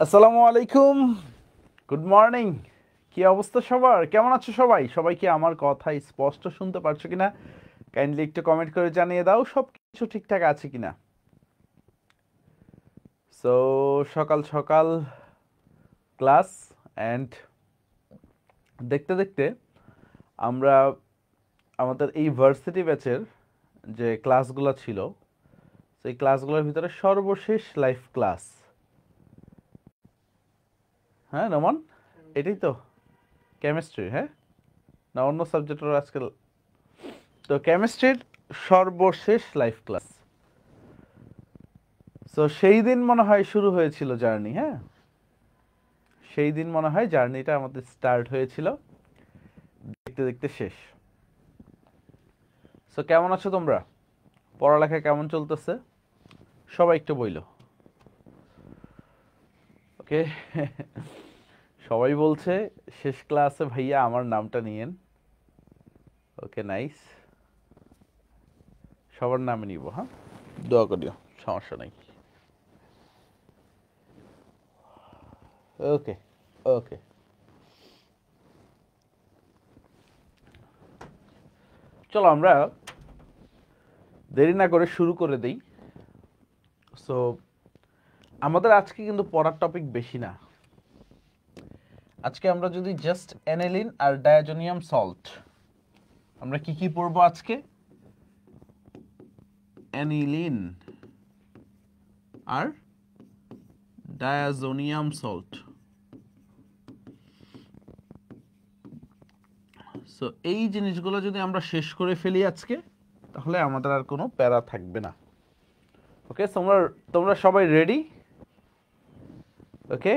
আসসালামু আলাইকুম, good morning. কি অবস্থা সবার? কেমন আছো সবাই? সবাই কি আমার কথা স্পষ্ট শুনতে পারছো কিনা? কাইন্ডলি একটু কমেন্ট করে জানিয়ে দাও সব কিছু ঠিকঠাক আছে কিনা। সো সকাল সকাল ক্লাস অ্যান্ড দেখতে দেখতে আমরা আমাদের এই ভার্সিটি ব্যাচের যে ক্লাসগুলো ছিল সেই ক্লাসগুলোর ভিতরে সর্বশেষ লাইভ ক্লাস। হ্যাঁ নোমান, এটাই তো কেমিস্ট্রি, হ্যাঁ না অন্য সাবজেক্টের আজকে? তো কেমিস্ট্রির সর্বশেষ লাইভ ক্লাস। সো সেই দিন মনে হয় শুরু হয়েছিল জার্নি। হ্যাঁ, সেই দিন মনে হয় জার্নিটা আমাদের স্টার্ট হয়েছিল, দেখতে দেখতে শেষ। সো কেমন আছো তোমরা? পড়ালেখা কেমন চলতেছে? সবাই একটু বইলো। ওকে। সবাই বলছে শেষ ক্লাসে ভাইয়া আমার নামটা নিয়েন। ওকে, নাইস। সবার নামে নিব, হ্যাঁ, দোয়া করিও, সমস্যা নাই। ওকে ওকে, চলো আমরা দেরি না করে শুরু করে দেই। সো আমাদের আজকে কিন্তু পড়ার টপিক বেশি না। আজকে আমরা যদি জাস্ট অ্যানিলিন আর ডায়াজোনিয়াম সল্ট, আমরা কি কি পড়বো আজকে? অ্যানিলিন আর ডায়াজোনিয়াম সল্ট। সো এই জিনিসগুলো যদি আমরা শেষ করে ফেলি আজকে, তাহলে আমাদের আর কোনো প্যারা থাকবে না। ওকে, তোমরা তোমরা সবাই রেডি? ওকে,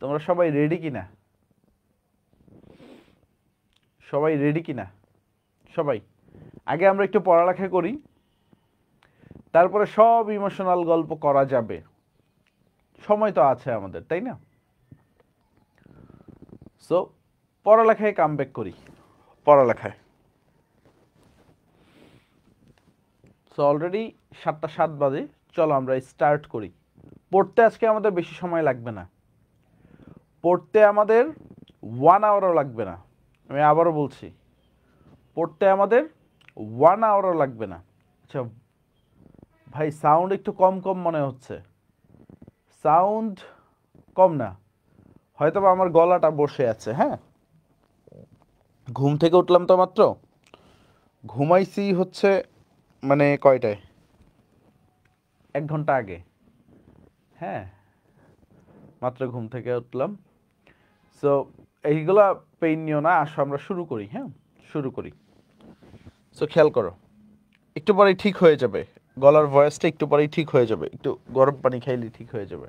তোমরা সবাই রেডি কিনা? সবাই রেডি কিনা? সবাই আগে আমরা একটু পড়ালেখা করি, তারপরে সব ইমোশনাল গল্প করা যাবে। সময় তো আছে আমাদের, তাই না? সো পড়ালেখায় কামব্যাক করি, পড়ালেখায়। সো অলরেডি 7:07 বাজে, চলো আমরা স্টার্ট করি। পড়তে আজকে আমাদের বেশি সময় লাগবে না, পড়তে আমাদের 1 আওয়ারও লাগবে না। আমি আবারও বলছি, পড়তে আমাদের 1 আওয়ারও লাগবে না। আচ্ছা ভাই, সাউন্ড একটু কম কম মনে হচ্ছে। সাউন্ড কম না, হয়তো বা আমার গলাটা বসে আছে। হ্যাঁ, ঘুম থেকে উঠলাম তো মাত্র, ঘুমাইছি হচ্ছে মানে কয়টায়, 1 ঘন্টা আগে। হ্যাঁ, মাত্র ঘুম থেকে উঠলাম। সো এইগুলা পেইন নিও না, আসো আমরা শুরু করি। হ্যাঁ, শুরু করি। সো খেয়াল করো, একটু পরেই ঠিক হয়ে যাবে, গলার ভয়েসটা একটু পরেই ঠিক হয়ে যাবে, একটু গরম পানি খাইলে ঠিক হয়ে যাবে,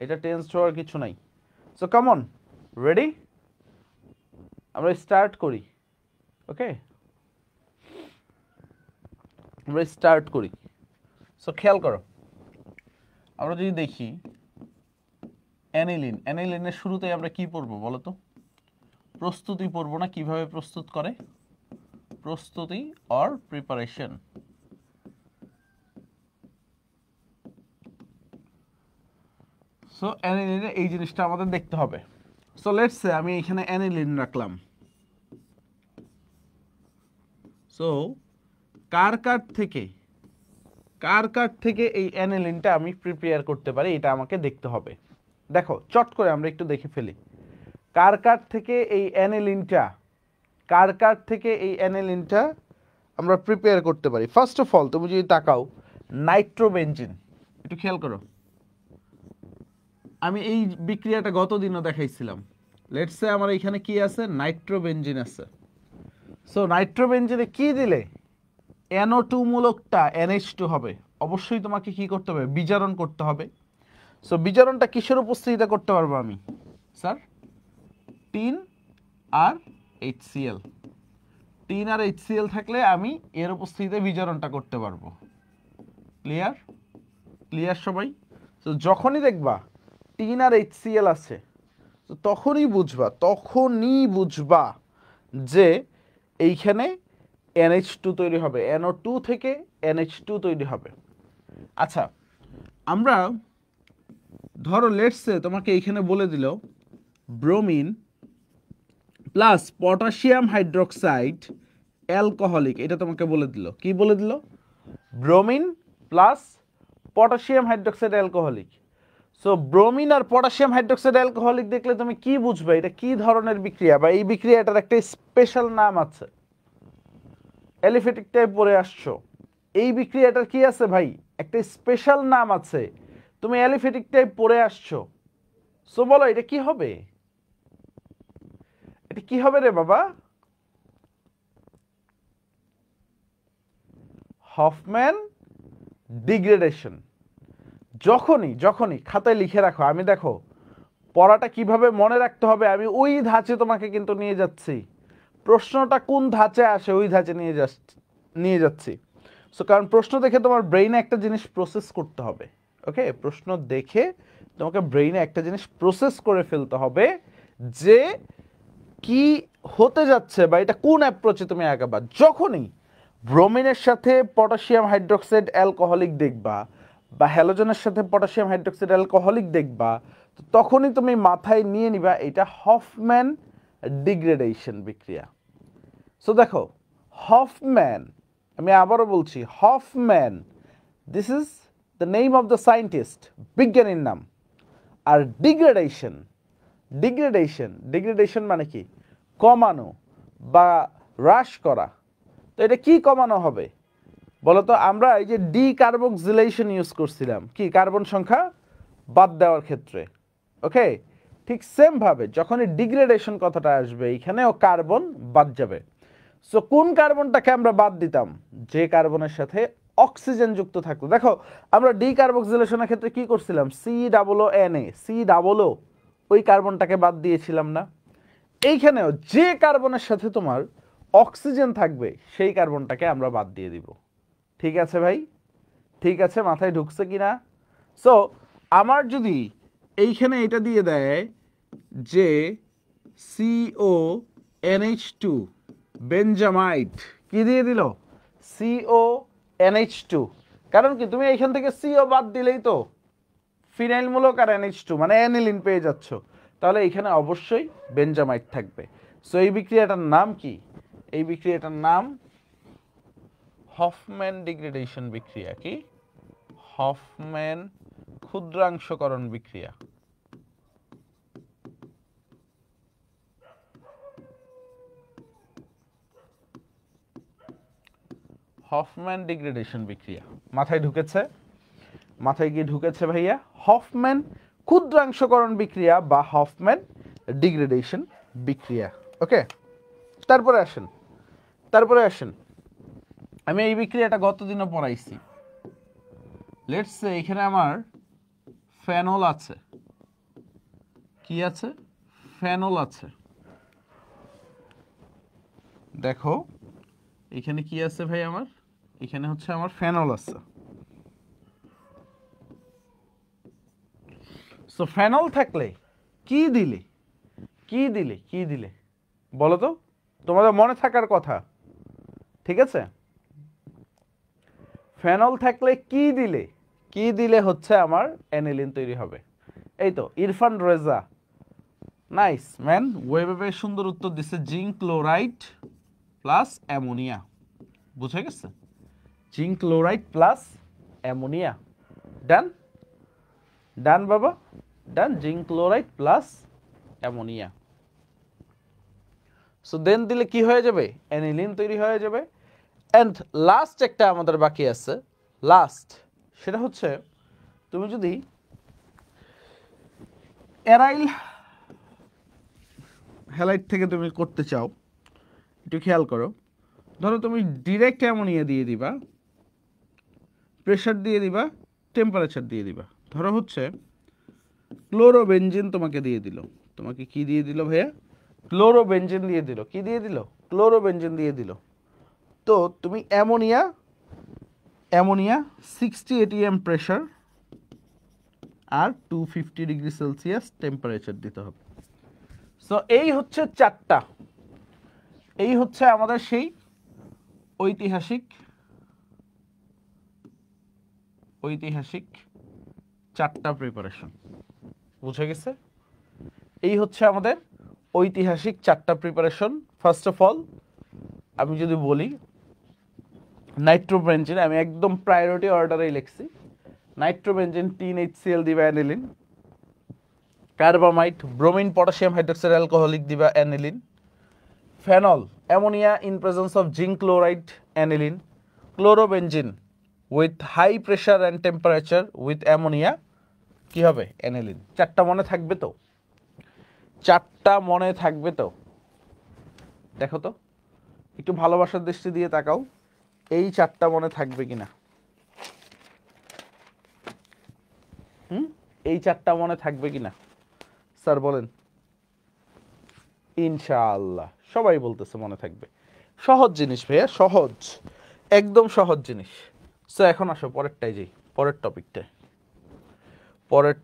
এটা টেন্স হওয়ার কিছু নাই। So come on, ready? আমরা স্টার্ট করি। ওকে, আমরা স্টার্ট করি। সো খেয়াল করো, আমরা যদি দেখি অ্যানিলিন, অ্যানিলিনের শুরুতেই আমরা কি পড়বো বলো তো? প্রস্তুতি পড়বো না? কিভাবে প্রস্তুত করে, প্রস্তুতি অর প্রিপারেশন। সো অ্যানিলিনে এই জিনিসটা আমাদের দেখতে হবে। সো লেটস সে আমি এখানে অ্যানিলিন রাখলাম। সো কার কার থেকে এই অ্যানিলিনটা আমি প্রিপেয়ার করতে পারি, এটা আমাকে দেখতে হবে। দেখো চট করে আমরা একটু দেখে ফেলি, কার থেকে এই অ্যানিলিনটা, কার থেকে এই অ্যানিলিনটা আমরা প্রিপেয়ার করতে পারি। ফার্স্ট অফ অল তুমি যদি তাকাও, নাইট্রোবেনজিন, একটু খেয়াল করো। আমি এই বিক্রিয়াটা গত দিনও দেখাইছিলাম। লেটস সে আমার এখানে কি আছে, নাইট্রোবেনজিন আছে। সো নাইট্রোবেনজিনে কি দিলে NO2 মূলকটা NH2 হবে। অবশ্যই তোমাকে কি করতে হবে, বিজারণ করতে হবে। সো বিজারণটা কিসের উপস্থিতিতে করতে পারবো আমি স্যার? টিন আর HCl। টিন আর HCl থাকলে আমি এর উপস্থিতিতে বিজারণটা করতে পারবো। ক্লিয়ার? ক্লিয়ার সবাই? তো যখনই দেখবা টিন আর HCl আছে, তো তখনই বুঝবা যে এইখানে NH2 তৈরি হবে, NO2 থেকে NH2 তৈরি হবে। আচ্ছা, আমরা ধরো লেটস সে তোমাকে এইখানে বলে দিল bromine plus potassium hydroxide alcoholic, এটা তোমাকে বলে দিল। কি বলে দিল? Bromine plus potassium hydroxide alcoholic. So bromine আর পটাশিয়াম হাইড্রোক্সাইড অ্যালকোহলিক দেখলে তুমি কি বুঝবে এটা কি ধরনের বিক্রিয়া, বা এই বিক্রিয়াটার একটা স্পেশাল নাম আছে। অ্যালিফেটিকটাই পড়ে আসছো, এই বিক্রিয়াটার কি আছে ভাই? একটা স্পেশাল নাম আছে, তুমি অ্যালিফেটিকটাই পড়ে আসছো। সো বলো এটা কি হবে? এটা কি হবে রে বাবা? Hofmann degradation. যখনই খাতায় লিখে রাখো, আমি দেখো পড়াটা কিভাবে মনে রাখতে হবে আমি ওই ধাঁচে তোমাকে কিন্তু নিয়ে যাচ্ছি। প্রশ্নটা কোন ধাঁচে আসে ওই ধাঁচে নিয়ে যাচ্ছি। সো কারণ প্রশ্ন দেখে তোমার ব্রেইনে একটা জিনিস প্রসেস করতে হবে। ওকে, প্রশ্ন দেখে তোমাকে ব্রেইনে একটা জিনিস প্রসেস করে ফেলতে হবে যে কি হতে যাচ্ছে বা এটা কোন অ্যাপ্রোচে তুমি আগাবা। যখনই ব্রোমিনের সাথে পটাশিয়াম হাইড্রোক্সাইড অ্যালকোহলিক দেখবা বা হ্যালোজেনের সাথে পটাশিয়াম হাইড্রোক্সাইড অ্যালকোহলিক দেখবা, তো তখনই তুমি মাথায় নিয়ে নিবা এটা হফম্যান ডিগ্রেডেশন বিক্রিয়া। সো দেখো হফম্যান, আমি আবারও বলছি Hofmann, this is the name of the scientist, বিজ্ঞানীর নাম। আর ডিগ্রেডেশন মানে কি? কমানো বা হ্রাস করা। তো এটা কি কমানো হবে বলতো? আমরা এই যে ডিকার্বক্সিলেশন ইউজ করছিলাম, কি কার্বন সংখ্যা বাদ দেওয়ার ক্ষেত্রে। ওকে, ঠিক সেম ভাবে যখনই ডিগ্রেডেশন কথাটা আসবে এখানেও কার্বন বাদ যাবে। সো কোন কার্বনটাকে আমরা বাদ দিতাম? যে কার্বনের সাথে অক্সিজেন যুক্ত থাকতো। দেখো আমরা ডিকার্বক্সিলেশনের ক্ষেত্রে কি করছিলাম? COO ওই কার্বনটাকে বাদ দিয়েছিলাম না? এইখানেও যে কার্বনের সাথে তোমার অক্সিজেন থাকবে সেই কার্বনটাকে আমরা বাদ দিয়ে দিব। ঠিক আছে ভাই? ঠিক আছে, মাথায় ঢুকছে কিনা? সো আমার যদি এইখানে এটা দিয়ে দেয় যে CONH2 বেঞ্জামাইট, কি দিয়ে দিল? CONH2। কারণ কি তুমি এইখান থেকে CO বাদ দিলেই তো ফিনাইলমূলক আর NH2 মানে অ্যানিলিন পেয়ে যাচ্ছ, তাহলে এখানে অবশ্যই বেঞ্জামাইট থাকবে। সো এই বিক্রিয়াটার নাম কি? এই বিক্রিয়াটার নাম হফম্যান ডিগ্রেডেশন বিক্রিয়া। কি? হফম্যান ক্ষুদ্রাংশকরণ বিক্রিয়া। হফম্যান ডিগ্রেডেশন বিক্রিয়া মাথায় ঢুকেছে? মাথায় কি ঢুকেছে ভাইয়া? হফম্যান ক্ষুদ্রাংশকরণ বিক্রিয়া বা হফম্যান ডিগ্রেডেশন বিক্রিয়া। ওকে, তারপরে আসেন আমি এই বিক্রিয়াটা গতদিনও পড়াইছি। লেটস সে এখানে আমার ফেনল আছে। কি আছে? ফেনল আছে। দেখো এখানে কি আছে ভাই? আমার এখানে হচ্ছে আমার ফেনল আছে। সো ফেনল থাকলে কি দিলে বলো তো, তোমাদের মনে থাকার কথা। ঠিক আছে, ফেনল থাকলে কি দিলে হচ্ছে আমার অ্যানিলিন তৈরি হবে। এই তো ইরফান রেজা, নাইস ম্যান, ওয়েবে সুন্দর উত্তর দিচ্ছে। Zinc chloride plus ammonia. বুঝে গেছে? Zinc chloride plus ammonia. Done বাবা, done. Zinc chloride plus ammonia. So then দিলে কি হয়ে যাবে? অ্যানিলিন তৈরি হয়ে যাবে। এন্ড লাস্ট একটা আমাদের বাকি আছে, সেটা হচ্ছে তুমি যদি অ্যারাইল হ্যালাইড থেকে তুমি করতে চাও, একটু খেয়াল করো। ধরো তুমি ডিরেক্ট অ্যামোনিয়া দিয়ে দিবা, প্রেসার দিয়ে দিবা, টেম্পারেচার দিয়ে দিবা। ধরো হচ্ছে ক্লোরোবেনজিন তোমাকে দিয়ে দিল। তোমাকে কি দিয়ে দিল ভাইয়া? ক্লোরোবেনজিন দিয়ে দিল। কি দিয়ে দিল? ক্লোরোবেনজিন দিয়ে দিল। তো তুমি অ্যামোনিয়া 60 atm প্রেসার আর 250 ডিগ্রি সেলসিয়াস টেম্পারেচার দিতে হবে। সো এই হচ্ছে চারটা, এই হচ্ছে আমাদের সেই ঐতিহাসিক 4টা প্রিপারেশন। বুঝে গেছে? এই হচ্ছে আমাদের ঐতিহাসিক 4টা প্রিপারেশন। ফার্স্ট অফ অল আমি যদি বলি নাইট্রোবেনজিন, আমি একদম প্রায়োরিটি অর্ডারেই লিখছি। নাইট্রোবেনজিন 3HCl দিবা aniline, carbamide bromine potassium hydroxide alcoholic দিবা aniline, phenol ammonia in presence of zinc chloride aniline, chlorobenzene with high pressure and temperature with ammonia কি হবে? অ্যানিলিন। 4টা মনে থাকবে তো? 4টা মনে থাকবে তো? দেখো তো, একটু ভালোবাসার দৃষ্টি দিয়ে তাকাও, এই 4টা মনে থাকবে কিনা। এই 4টা মনে থাকবে কিনা স্যার বলেন? ইনশাআল্লাহ সবাই বলতেছে মনে থাকবে। সহজ জিনিস ভাইয়া, সহজ, একদম সহজ জিনিস। সো এখন আসো পরেরটাই যাই, পরের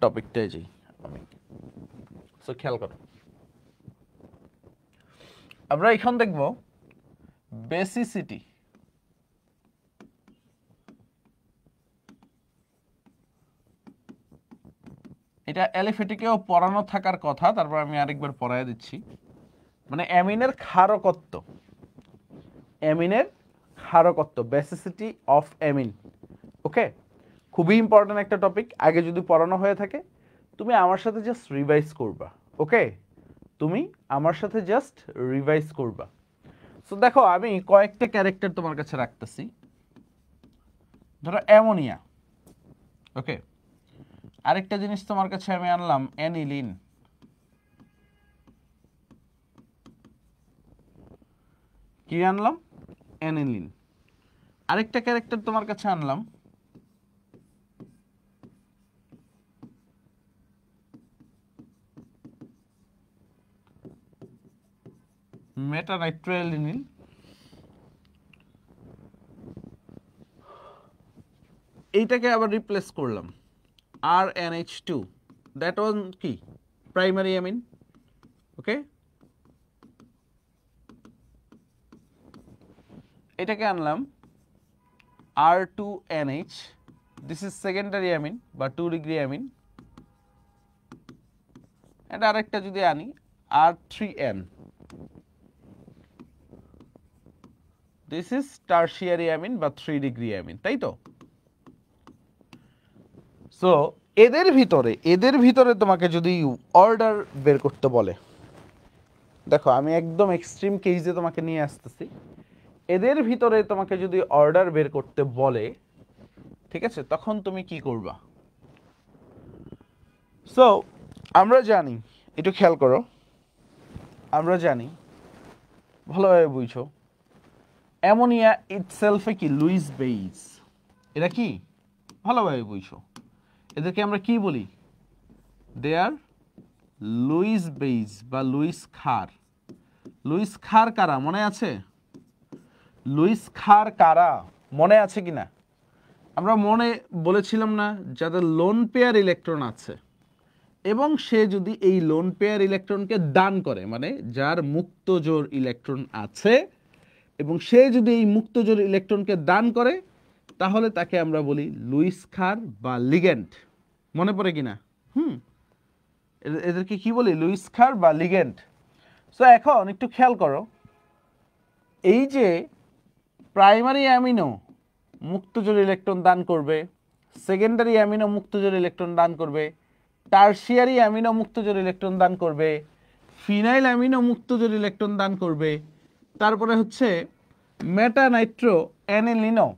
টপিকটায় যাই আমি। সো খেয়াল করো, আমরা এখন দেখব বেসিসিটি। এটা অ্যালিফেটিকেও পড়ানো থাকার কথা, তারপর আমি আরেকবার পড়ায় দিচ্ছি। মানে অ্যামিনের ক্ষারকত্ব, বেসিসিটি অফ অ্যামিন। ওকে, খুবই ইম্পর্টেন্ট একটা টপিক। আগে যদি পড়ানো হয়ে থাকে তুমি আমার সাথে জাস্ট রিভাইজ করবা। ওকে, তুমি আমার সাথে জাস্ট রিভাইজ করবা। সো দেখো, আমি কয়েকটা ক্যারেক্টার তোমার কাছে রাখতেছি। ধরো অ্যামোনিয়া, ওকে, আরেকটা জিনিস তোমার কাছে আমি আনলাম অ্যানিলিন, কি আনলাম? অ্যানিলিন। আরেকটা ক্যারেক্টার তোমার কাছে আনলাম মেটানাইট্রোঅ্যালিনিন। এইটাকে আবার রিপ্লেস করলাম RNH2, দ্যাট ওয়াজ কি? Primary amine. ওকে, এটাকে আনলাম R2NH, this is secondary amine বা 2 ডিগ্রি অ্যামিন। এটা আরেকটা যদি আনি R3N, this is tertiary amine বা 3 ডিগ্রি অ্যামিন, তাই তো? সো এদের ভিতরে তোমাকে যদি অর্ডার বের করতে বলে, দেখো আমি একদম এক্সট্রিম কেসে তোমাকে নিয়ে আসতেছি। এদের ভিতরে তোমাকে যদি অর্ডার বের করতে বলে, ঠিক আছে, তখন তুমি কি করবা? সো আমরা জানি, একটু খেয়াল করো, আমরা জানি, ভালোভাবে বুঝছো, অ্যামোনিয়া ইটসেলফে কি লুইস বেইজ। এটা কি? ভালোভাবে বুঝছো, এদেরকে আমরা কি বলি? দে আর লুইস বেইজ বা লুইস ক্ষার। লুইস ক্ষার কারা মনে আছে? লুইস ক্ষার কারা মনে আছে কিনা? আমরা মনে বলেছিলাম না, যাদের লোন পেয়ার ইলেকট্রন আছে এবং সে যদি এই লোন পেয়ার ইলেকট্রনকে দান করে, মানে যার মুক্ত জোড় ইলেকট্রন আছে এবং সে যদি এই মুক্ত জোড় ইলেকট্রনকে দান করে, তাহলে তাকে আমরা বলি লুইস ক্ষার বা লিগ্যান্ড। মনে পড়ে কিনা? এদেরকে কি বলি? লুইস ক্ষার বা লিগ্যান্ড। সো এখন একটু খেয়াল করো, এই যে প্রাইমারি অ্যামিনো মুক্তজোড় ইলেকট্রন দান করবে, সেকেন্ডারি অ্যামিনো মুক্তজোড় ইলেকট্রন দান করবে, টারশিয়ারি অ্যামিনো মুক্তজোড় ইলেকট্রন দান করবে, ফিনাইল অ্যামিনো মুক্তজোড় ইলেকট্রন দান করবে, তারপরে হচ্ছে মেটানাইট্রো অ্যানিলিনও,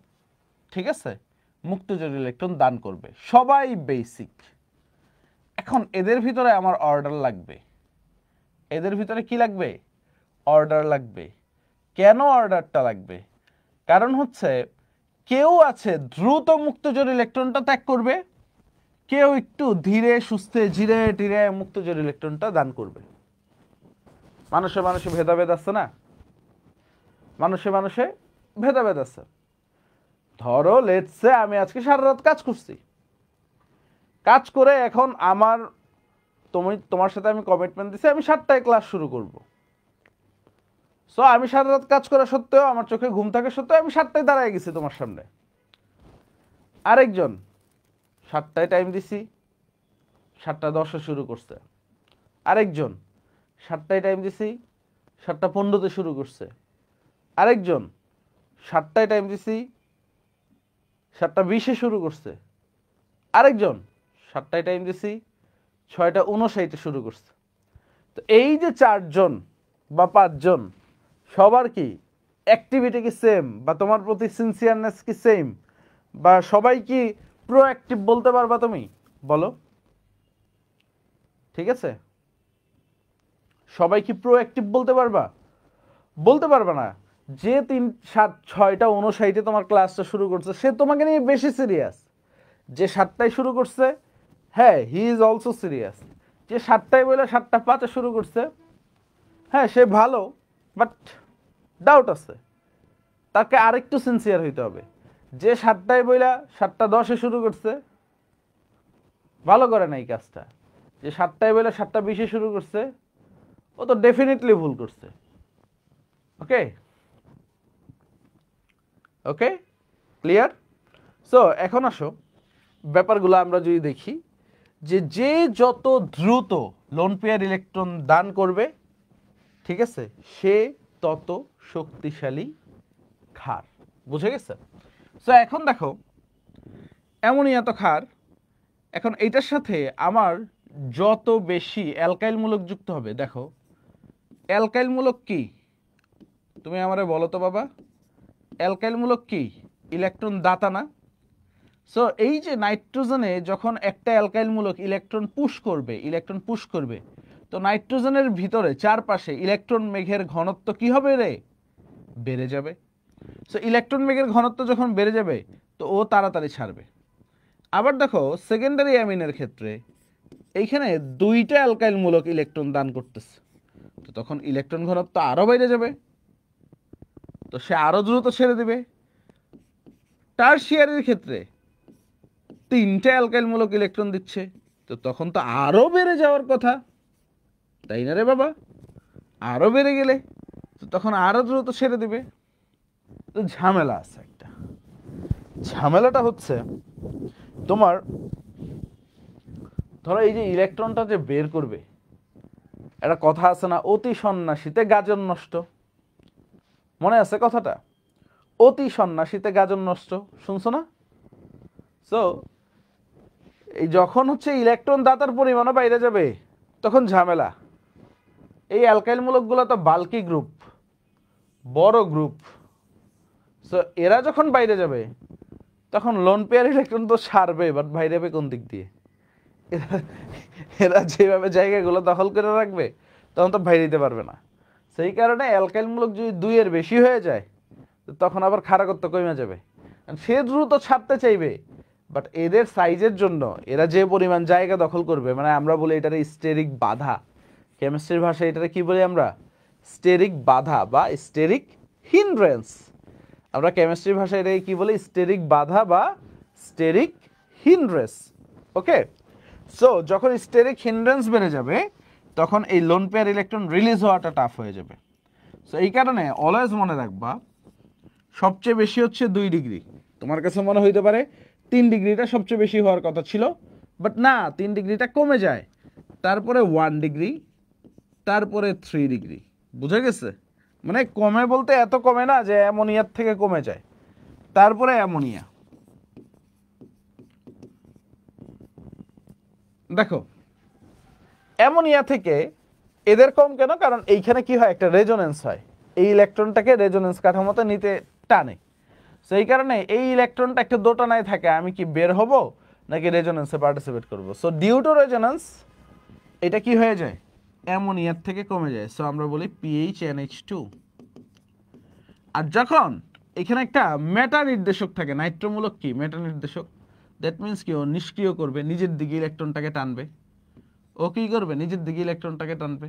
ঠিক আছে, মুক্তজোড় ইলেকট্রন দান করবে। সবাই বেসিক। এখন এদের ভিতরে আমার অর্ডার লাগবে। এদের ভিতরে কি লাগবে? অর্ডার লাগবে। কেন অর্ডারটা লাগবে? কারণ হচ্ছে কেউ আছে দ্রুত মুক্তজোড় ইলেকট্রনটা ত্যাগ করবে, কেউ একটু ধীরে সুস্থে ধীরে ধীরে মুক্তজোড় ইলেকট্রনটা দান করবে। মানুষে মানুষে ভেদাভেদ আছে না? মানুষে মানুষে ভেদাভেদ আছে। ধরো লেটস সে আমি আজকে সারা রাত কাজ করছি, কাজ করে এখন আমার তোমার সাথে আমি কমিটমেন্ট দিছি আমি 7টায় ক্লাস শুরু করব। সো আমি সারা রাত কাজ করা সত্ত্বেও, আমার চোখে ঘুম থাকা সত্ত্বেও আমি 7টায় দাঁড়ায় গেছি তোমার সামনে। আরেকজন 7টায় টাইম দিছি, 7:10 শুরু করছে, আরেকজন 7টায় টাইম দিছি 7:15 শুরু করছে, আরেকজন 7টায় টাইম দিছি 7:20 শুরু করছে, আরেকজন 7টায় টাইম দিছি 6:59 শুরু করছে। তো এই যে 4জন বা 5জন সবার কি অ্যাক্টিভিটি কি সেম, বা তোমার প্রতি সিনসিয়ারনেস কি সেম, বা সবাই কি প্রোঅ্যাক্টিভ বলতে পারবা তুমি? বলো, ঠিক আছে? সবাই কি প্রোঅ্যাক্টিভ বলতে পারবা? বলতে পারবা না। যে 6:59 তোমার ক্লাসটা শুরু করছে সে তোমাকে নিয়ে বেশি সিরিয়াস। যে 7টায় শুরু করছে, হ্যাঁ হি ইজ অলসো সিরিয়াস। যে 7টায় বলে 7:05 শুরু করছে, হ্যাঁ সে ভালো, বাট ডাউট আছে, তাকে আরেকটু সিনসিয়ার হইতে হবে। যে 7টায় বইলা 7:10 শুরু করছে, ভালো করে নাই কাজটা। যে 7টায় বইলা 7:20 শুরু করছে, ও তো ডেফিনেটলি ভুল করছে। ওকে ওকে, ক্লিয়ার? সো এখন আসো ব্যাপারগুলো আমরা যদি দেখি, যে যে যত দ্রুত লোন পেয়ার ইলেকট্রন দান করবে, ঠিক আছে, সে তত শক্তিশালী ক্ষার। বুঝে গেছে? সো এখন দেখো অ্যামোনিয়া তো ক্ষার, এখন এইটার সাথে আমার যত বেশি অ্যালকাইল মূলক যুক্ত হবে, দেখো অ্যালকাইল মূলক কি, তুমি আমারে বলো তো বাবা, অ্যালকাইল মূলক কি? ইলেকট্রন দাতা না? সো এই যে নাইট্রোজেনে যখন একটা অ্যালকাইল মূলক ইলেকট্রন পুশ করবে, তো নাইট্রোজেনের ভিতরে চারপাশে ইলেকট্রন মেঘের ঘনত্ব কি হবে রে? বেড়ে যাবে। সো ইলেকট্রন মেঘের ঘনত্ব যখন বেড়ে যাবে, তো ও তাড়াতাড়ি ছাড়বে। আবার দেখো সেকেন্ডারি অ্যামিনের ক্ষেত্রে এইখানে 2টা অ্যালকাইল মূলক ইলেকট্রন দান করতেছে, তো তখন ইলেকট্রন ঘনত্ব আরো বেড়ে যাবে, তো সে আরো দ্রুত ছেড়ে দিবে। টারশিয়ারির ক্ষেত্রে 3টে অ্যালকাইল মূলক ইলেকট্রন দিচ্ছে, তো তখন তো আরো বেড়ে যাওয়ার কথা, তাই না রে বাবা? আরো বেড়ে গেলে তো তখন আরো দ্রুত ছেড়ে দিবে। তো ঝামেলা আছে একটা। ঝামেলাটা হচ্ছে তোমার, ধরো এই যে ইলেকট্রনটা যে বের করবে, একটা কথা আছে না, অতি সন্ন্যাসীতে গাজন নষ্ট। মনে আছে কথাটা? অতি সন্ন্যাসীতে গাজন নষ্ট, শুনছো না? সো এই যখন হচ্ছে ইলেকট্রন দাতার পরিমাণও বাইরে যাবে, তখন ঝামেলা। এই অ্যালকাইল মূলকগুলো তো বাল্কি গ্রুপ, বড় গ্রুপ। সো এরা যখন বাইরে যাবে, তখন লোন পেয়ার ইলেকট্রন তো সারবে, বাট বাইরে যাবে কোন দিক দিয়ে? এরা যেভাবে জায়গাগুলো দখল করে রাখবে, তখন তো বাইরে দিতে পারবে না। সেই কারণে অ্যালকাইল মূলক যদি 2-এর বেশি হয়ে যায়, তখন আবার ক্ষারকত্ব কমে যাবে। সে দ্রুত ছাড়তে চাইবে, বাট এদের সাইজের জন্য এরা যে পরিমাণ জায়গা দখল করবে, মানে আমরা বলি এটারে স্টেরিক বাধা। কেমিস্ট্রির ভাষায় এটারে কি বলি আমরা? স্টেরিক বাধা বা স্টেরিক হিন্ড্রেন্স। আমরা কেমিস্ট্রির ভাষায় এটাকে কি বলি? স্টেরিক বাধা বা স্টেরিক হিন্ড্রেন্স। ওকে, সো যখন স্টেরিক হিন্ড্রেন্স বেড়ে যাবে, তখন এই লোন পেয়ার ইলেকট্রন রিলিজ হওয়াটা টাফ হয়ে যাবে। সো এই কারণে অলওয়েজ মনে রাখবা, সবচেয়ে বেশি হচ্ছে 2 ডিগ্রি। তোমার কাছে মনে হইতে পারে 3 ডিগ্রিটা সবচেয়ে বেশি হওয়ার কথা ছিল, বাট না, 3 ডিগ্রিটা কমে যায়, তারপরে 1 ডিগ্রি, তারপরে 3 ডিগ্রি। বুঝে গেছে? মানে কমে বলতে এত কমে না যে অ্যামোনিয়ার থেকে কমে যায়, তারপরে অ্যামোনিয়া। দেখো অ্যামোনিয়া থেকে এদের কম কেন? কারণ এইখানে কি হয়, একটা রেজোনেন্স হয়, এই ইলেকট্রনটাকে রেজোনেন্স কাঠামোতে নিতে টানে। সেই কারণে এই ইলেকট্রনটা একটা দোটানায় থাকে, আমি কি বের হব নাকি রেজোনেন্সে পার্টিসিপেট করব। সো ডিউ টু রেজোনেন্স এটা কি হয়ে যায়? অ্যামোনিয়ার থেকে কমে যায়। সো আমরা বলি PHNH2। আর যখন এখানে একটা মেটা নির্দেশক থাকে, নাইট্রোমূলক কি মেটা নির্দেশক, দ্যাট মিন্স কি ও নিষ্ক্রিয় করবে, নিজের দিকে ইলেকট্রনটাকে টানবে। ও কি করবে? নিজের দিকে ইলেকট্রনটাকে টানবে।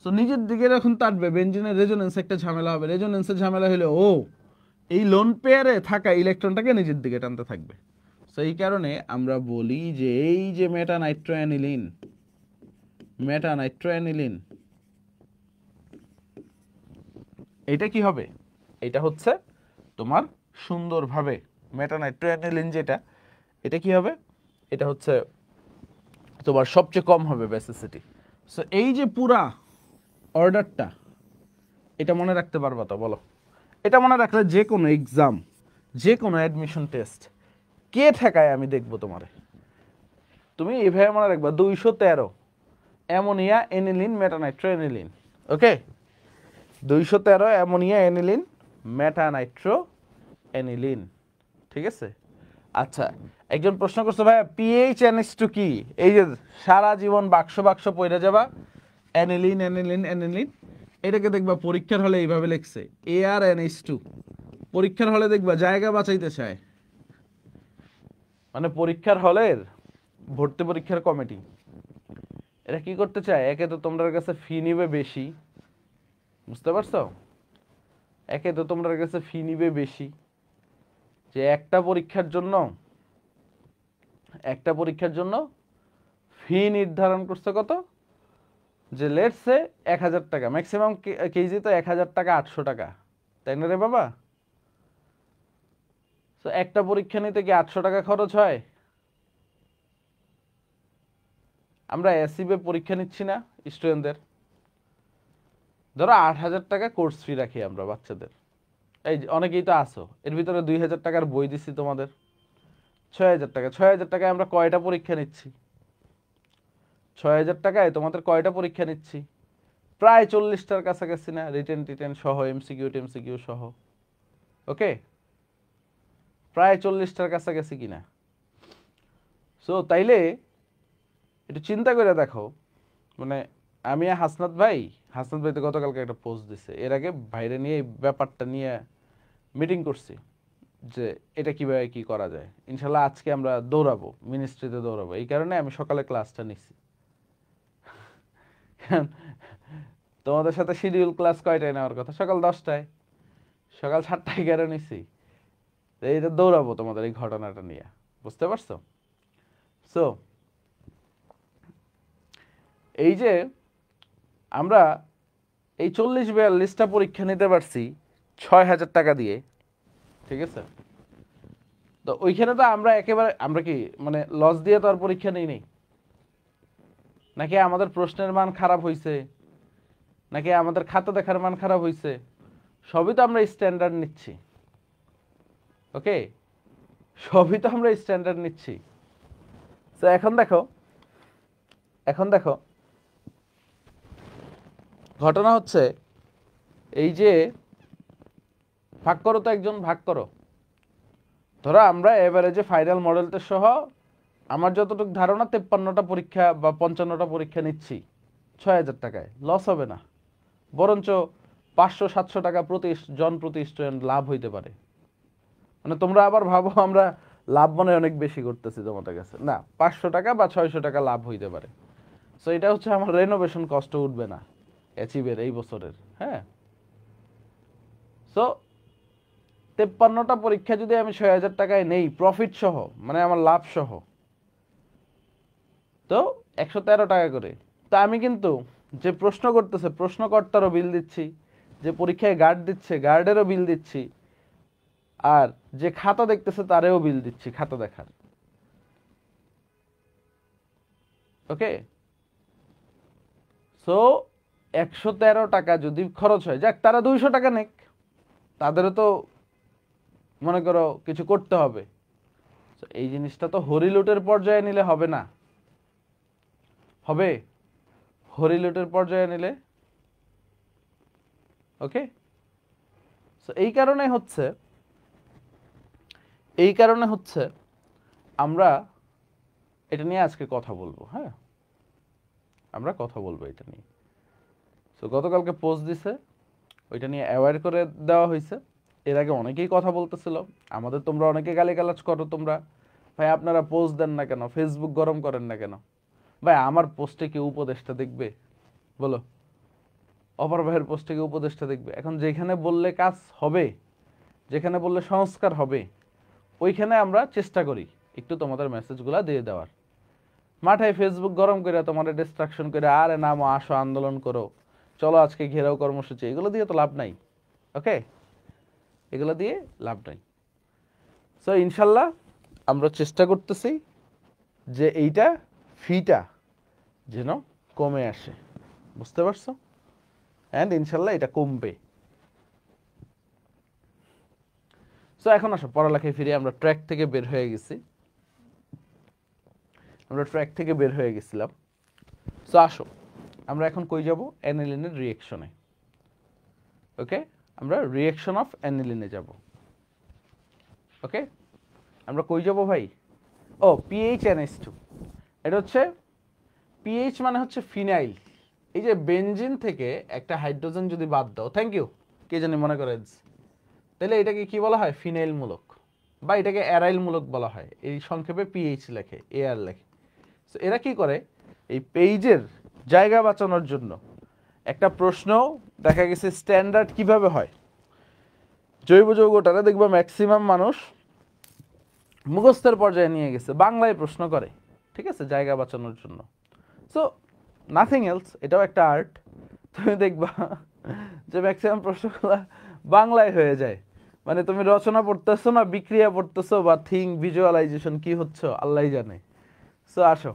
সো নিজের দিকে যখন টানবে, বেনজিনের রেজোনেন্সে একটা ঝামেলা হবে। রেজোনেন্সের ঝামেলা হলে ও এই লোন পেয়ারে থাকা ইলেকট্রনটাকে নিজের দিকে টানতে থাকবে। সো এই কারণে আমরা বলি যে এই যে মেটা নাইট্রোঅ্যানিলিন, এটা কি হবে? এটা হচ্ছে তোমার সুন্দরভাবে মেটা নাইট্রোঅ্যানিলিন যেটা, এটা কি হবে? এটা হচ্ছে তোমার সবচেয়ে কম হবে বেসিসিটি। সো এই যে পুরা অর্ডারটা, এটা মনে রাখতে পারবা তো বলো? এটা মনে রাখলে যে কোনো এক্সাম, যে কোনো অ্যাডমিশন টেস্ট কে ঠেকায় আমি দেখবো তোমারে। তুমি এইভাবে মনে রাখবা 213 অ্যামোনিয়া এনিলিন মেটানাইট্রো এনিলিন। ওকে, 213 অ্যামোনিয়া এনিলিন মেটানাইট্রো এনিলিন। ঠিক আছে? আচ্ছা, একজন প্রশ্ন করছে ভাই পিএইচ NH2 কি? এই যে সারা জীবন বাক্স বাক্স পড়ে যাবা অ্যানিলিন অ্যানিলিন অ্যানিলিন, এটাকে দেখবা পরীক্ষার হলে এইভাবে লিখছে ArNH2। পরীক্ষার হলে দেখবা জায়গা বাঁচাইতে চায়, মানে পরীক্ষার হলের ভর্তি পরীক্ষার কমিটি এরা কি করতে চায়, একে তো তোমাদের কাছে ফি নিবে বেশি, বুঝতে পারছো? একে তো তোমাদের কাছে ফি নিবে বেশি, যে একটা পরীক্ষার জন্য ফি নির্ধারণ করছে কত, যে লেটসে 1000 টাকা, ম্যাক্সিমাম কেজি তো 1000 টাকা 800 টাকা, তাই না রে বাবা? তো একটা পরীক্ষা নিতে কি 800 টাকা খরচ হয়? আমরা এসিবে পরীক্ষা নিচ্ছি না স্টুডেন্টদের, ধরো 8000 টাকা কোর্স ফি রাখি আমরা বাচ্চাদের। এই অনেকেই তো আসো, এর ভিতরে 2000 টাকার বই দিচ্ছি তোমাদের, 6000 টাকা। 6000 টাকায় আমরা কয়টা পরীক্ষা নিচ্ছি? 6000 টাকায় তোমাদের কয়টা পরীক্ষা নিচ্ছি? প্রায় 40টার কাছাকাছি না, রিটেন টিটেন সহ, এমসিকিউ টেমসিকিউ সহ। ওকে, প্রায় 40টার কাছাকাছি কিনা। সো তাইলে একটু চিন্তা করে দেখো, মানে আমি হাসনাত ভাই তো গতকালকে একটা পোস্ট দিছে, এর আগে ভাইরে নিয়ে এই ব্যাপারটা নিয়ে মিটিং করছি যে এটা কিভাবে কি করা যায়। ইনশাল্লাহ আজকে আমরা দৌড়াবো, মিনিস্ট্রিতে দৌড়াবো, এই কারণে আমি সকালে ক্লাসটা নিছি। তোমাদের সাথে শিডিউল ক্লাস কয়টায় নেওয়ার কথা? সকাল 10টায়, সকাল 7টায় কেন নিছি? এইটা দৌড়াবো তোমাদের এই ঘটনাটা নিয়ে, বুঝতে পারছো? সো এই যে আমরা এই 40-42টা পরীক্ষা নিতে পারছি 6000 টাকা দিয়ে, ঠিক আছে? তো ওইখানে তো আমরা কি মানে লস দিয়ে তো আর পরীক্ষা নেই, নাকি আমাদের প্রশ্নের মান খারাপ হয়েছে, নাকি আমাদের খাতা দেখার মান খারাপ হয়েছে? সবই তো আমরা স্ট্যান্ডার্ড নিচ্ছি। ওকে, সবই তো আমরা স্ট্যান্ডার্ড নিচ্ছি। তো এখন দেখো ঘটনা হচ্ছে এই যে ভাগ করো তো, একজন ভাগ করো। ধরো আমরা এভারেজে ফাইনাল মডেল টেস্ট সহ আমার যতটুকু ধারণা 53টা পরীক্ষা বা 55টা পরীক্ষা নিচ্ছি 6000 টাকায়, লস হবে না, বরঞ্চ 500-700 টাকা প্রতি স্টুডেন্ট লাভ হইতে পারে। মানে তোমরা আবার ভাবো আমরা লাভ মনে অনেক বেশি করতেছি তোমাদের কাছে, না, 500 টাকা বা 600 টাকা লাভ হইতে পারে। সো এটা হচ্ছে আমার রেনোভেশন কষ্ট উঠবে না অ্যাচিভের এই বছরের। হ্যাঁ, সো 53টা পরীক্ষা যদি আমি 6000 টাকায় নেই প্রফিট সহ, মানে আমার লাভ সহ, তো 113 টাকা করে। তা আমি কিন্তু যে প্রশ্ন করতেছে প্রশ্নকর্তারও বিল দিচ্ছি, যে পরীক্ষায় গার্ড দিচ্ছে গার্ডেরও বিল দিচ্ছি, আর যে খাতা দেখতেছে তারেও বিল দিচ্ছি খাতা দেখার। ওকে, সো 113 টাকা যদি খরচ হয়, যাক তারা 200 টাকা নেক, তাদেরও তো মনে করো কিছু করতে হবে। এই জিনিসটা তো হরিলুটের পর্যায়ে নিলে হবে না, হবে হরিলুটের পর্যায়ে নিলে। ওকে, সো এই কারণে হচ্ছে আমরা এটা নিয়ে আজকে কথা বলবো। হ্যাঁ, আমরা কথা বলবো এটা নিয়ে। সো গতকালকে পোস্ট দিছে, ওইটা নিয়ে অ্যাওয়্যার করে দেওয়া হয়েছে। এর আগে অনেকেই কথা বলতেছিল, আমাদের তোমরা অনেকে গালিগালাজ করো, তোমরা ভাই আপনারা পোস্ট দেন না কেন, ফেসবুক গরম করেন না কেন? ভাই আমার পোস্টে কেউ উপদেশটা দেখবে? বলো, অপর ভাইয়ের পোস্টে কেউ উপদেশটা দেখবে? এখন যেখানে বললে কাজ হবে, যেখানে বললে সংস্কার হবে, ওইখানে আমরা চেষ্টা করি একটু তোমাদের মেসেজগুলো দিয়ে দেওয়ার। মাথায় ফেসবুক গরম করে তোমাদের ডিস্ট্রাকশন করে আরে নামো আসো আন্দোলন করো, চলো আজকে ঘেরাও কর্মসূচি, এগুলো দিয়ে তো লাভ নাই। ওকে, এগুলো দিয়ে লাভ নাই। সো ইনশাল্লাহ আমরা চেষ্টা করতেছি যে এইটা ফিটা যেন কমে আসে, বুঝতে পারছো? অ্যান্ড ইনশাল্লাহ এটা কমবে। সো এখন আসো পড়ালেখায় ফিরে, আমরা ট্র্যাক থেকে বের হয়ে গেছি, গেছিলাম। সো আসো আমরা এখন কই যাব? অ্যানিলিনের রিঅ্যাকশনে। ওকে, আমরা রিঅ্যাকশন অফ অ্যানিলিনে যাব। ওকে, আমরা কই যাব ভাই? ও পিএইচ NH2, এটা হচ্ছে পিএইচ মানে হচ্ছে ফিনাইল। এই যে বেনজিন থেকে একটা হাইড্রোজেন যদি বাদ দাও, থ্যাংক ইউ, কে জানি মনে করে, তাহলে এটাকে কি বলা হয়? ফিনাইল মূলক, বা এটাকে অ্যারাইল মূলক বলা হয়। এই সংক্ষেপে পিএইচ লেখে, এআর লেখে। তো এরা কি করে? এই পেজের জায়গা বাঁচানোর জন্য একটা প্রশ্ন দেখা গেছে স্ট্যান্ডার্ড কিভাবে হয়, জৈব যৌগটারে দেখবা ম্যাক্সিমাম মানুষ মুখস্থের পর্যায়ে নিয়ে গেছে, বাংলায় প্রশ্ন করে, ঠিক আছে, জায়গা বাঁচানোর জন্য। সো নাথিং এলস, এটাও একটা আর্ট। তুমি দেখবা যে ম্যাক্সিমাম প্রশ্নগুলো বাংলায় হয়ে যায়, মানে তুমি রচনা পড়তেছো না, বিক্রিয়া পড়তেছো, বা থিঙ্ক ভিজুয়ালাইজেশন কি হচ্ছে আল্লাহই জানে। সো আসো,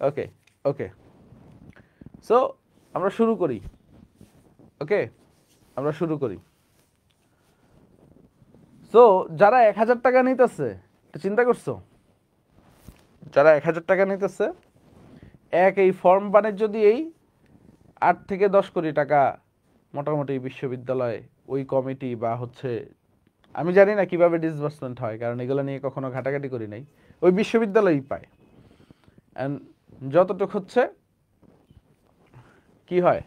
ওকে ওকে, সো আমরা শুরু করি। ওকে, আমরা শুরু করি। সো যারা 1000 টাকা নিতেছে, চিন্তা করছো? যারা 1000 টাকা নিতেছে, এই ফর্ম বাণিজ্য দিয়েই 8 থেকে 10 কোটি টাকা মোটামুটি বিশ্ববিদ্যালয় ওই কমিটি বা হচ্ছে, আমি জানি না কিভাবে ডিসবার্সমেন্ট হয়, কারণ এগুলো নিয়ে কখনো ঘাটাঘাটি করি নাই, ওই বিশ্ববিদ্যালয়ই পায়। অ্যান্ড যতটুক হচ্ছে কি হয়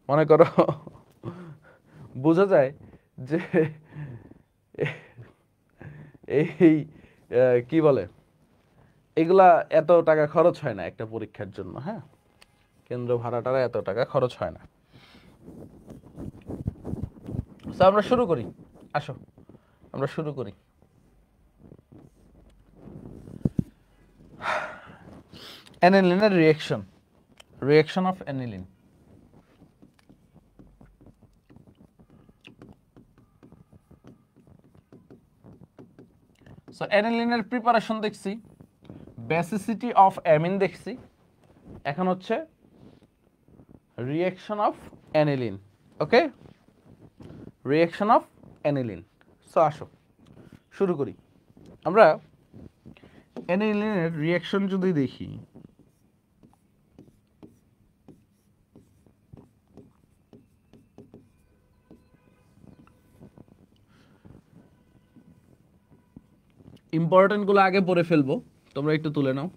মনে করো, বোঝা যায় যে এই কি বলে, এগুলা এত টাকা খরচ হয় না একটা পরীক্ষার জন্য। হ্যাঁ, কেন্দ্র ভাড়াটারা এত টাকা খরচ হয় না। তো আমরা শুরু করি, আসো আমরা শুরু করি। অ্যানিলিনের রিঅ্যাকশন অফ অ্যানিলিন। সো অ্যানিলিনের প্রিপারেশন দেখছি, বেসিসিটি অফ অ্যামিন দেখছি, এখন হচ্ছে reaction of aniline. Okay, reaction of aniline. So আসো শুরু করি। আমরা অ্যানিলিনের রিঅ্যাকশন যদি দেখি, ইম্পর্টেন্টগুলো আগে পড়ে ফেলবো, তোমরা একটু তুলে নাও,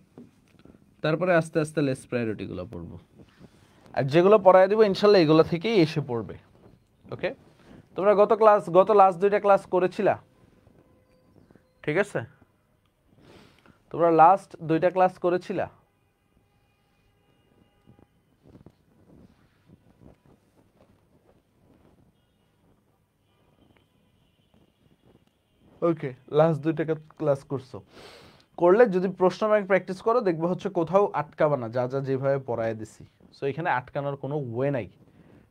তারপরে আস্তে আস্তে লেস প্রায়োরিটিগুলো পড়বো, আর যেগুলো পড়ায় দিব ইনশাল্লাহ এগুলো থেকেই এসে পড়বে। ওকে, তোমরা গত লাস্ট 2টা ক্লাস করেছিলা, ঠিক আছে? তোমরা লাস্ট 2টা ক্লাস করেছিলা? ওকে, লাস্ট 2টা ক্লাস করছো, করলে যদি প্রশ্ন ব্যাংক প্র্যাকটিস করো দেখবে হচ্ছে কোথাও আটকাবা না, যা যা যেভাবে পড়ায় দিছি। সো এখানে আটকানোর কোনো ওয়ে নাই।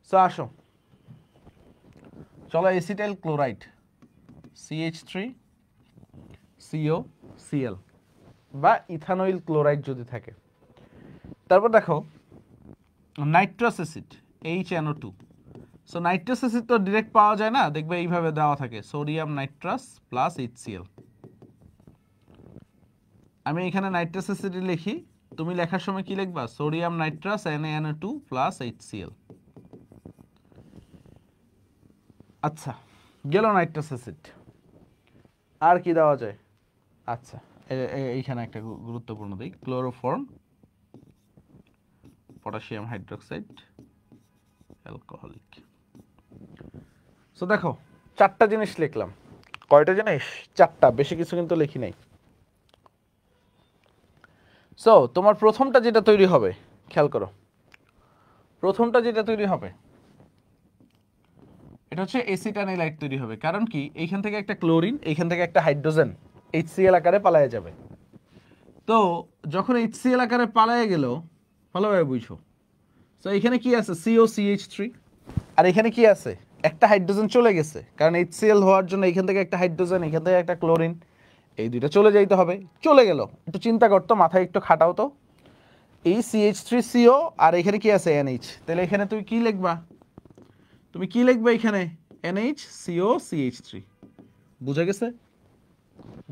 সো আসো, চলো এসিটাইল ক্লোরাইড CH3COCl বা ইথানয়েল ক্লোরাইড যদি থাকে। তারপর দেখো nitrous acid HNO2। So nitrous acid তো ডিরেক্ট পাওয়া যায় না, দেখবে এইভাবে দেওয়া থাকে সোডিয়াম নাইট্রাস প্লাস HCl। আমি এখানে নাইট্রাস অ্যাসিড লিখি, তুমি লেখার সময় কি লিখবা? Sodium nitrous NaNO2 plus HCl। আচ্ছা, গেল নাইট্রাস অ্যাসিড। আর কি দেওয়া যায়? আচ্ছা, এইখানে একটা গুরুত্বপূর্ণ দিক, chloroform, potassium hydroxide, alcoholic. So দেখো 4টা জিনিস লিখলাম। কয়টা জিনিস? 4টা, বেশি কিছু কিন্তু লিখি নাই। সো তোমার প্রথমটা যেটা তৈরি হবে, খেয়াল করো, প্রথমটা যেটা তৈরি হবে এটা হচ্ছে এসিটানিলাইট তৈরি হবে। কারণ কি, এইখান থেকে একটা ক্লোরিন, এইখান থেকে একটা হাইড্রোজেন HCl আকারে পালায়ে যাবে। তো যখন HCl আকারে পালায়ে গেল, ভালোভাবে বুঝো, সো এখানে কি আছে? COCH3, আর এখানে কি আছে? একটা হাইড্রোজেন চলে গেছে, কারণ HCl হওয়ার জন্য এখান থেকে একটা হাইড্রোজেন, এখান থেকে একটা ক্লোরিন, এই দুইটা চলে যাইতে হবে। চলে গেল, একটু চিন্তা করতো, মাথায় একটু খাটাও তো। এই CH3CO আর এখানে কি আছে NH, তাহলে এখানে তুমি কি লিখবা, এখানে NHCO CH3।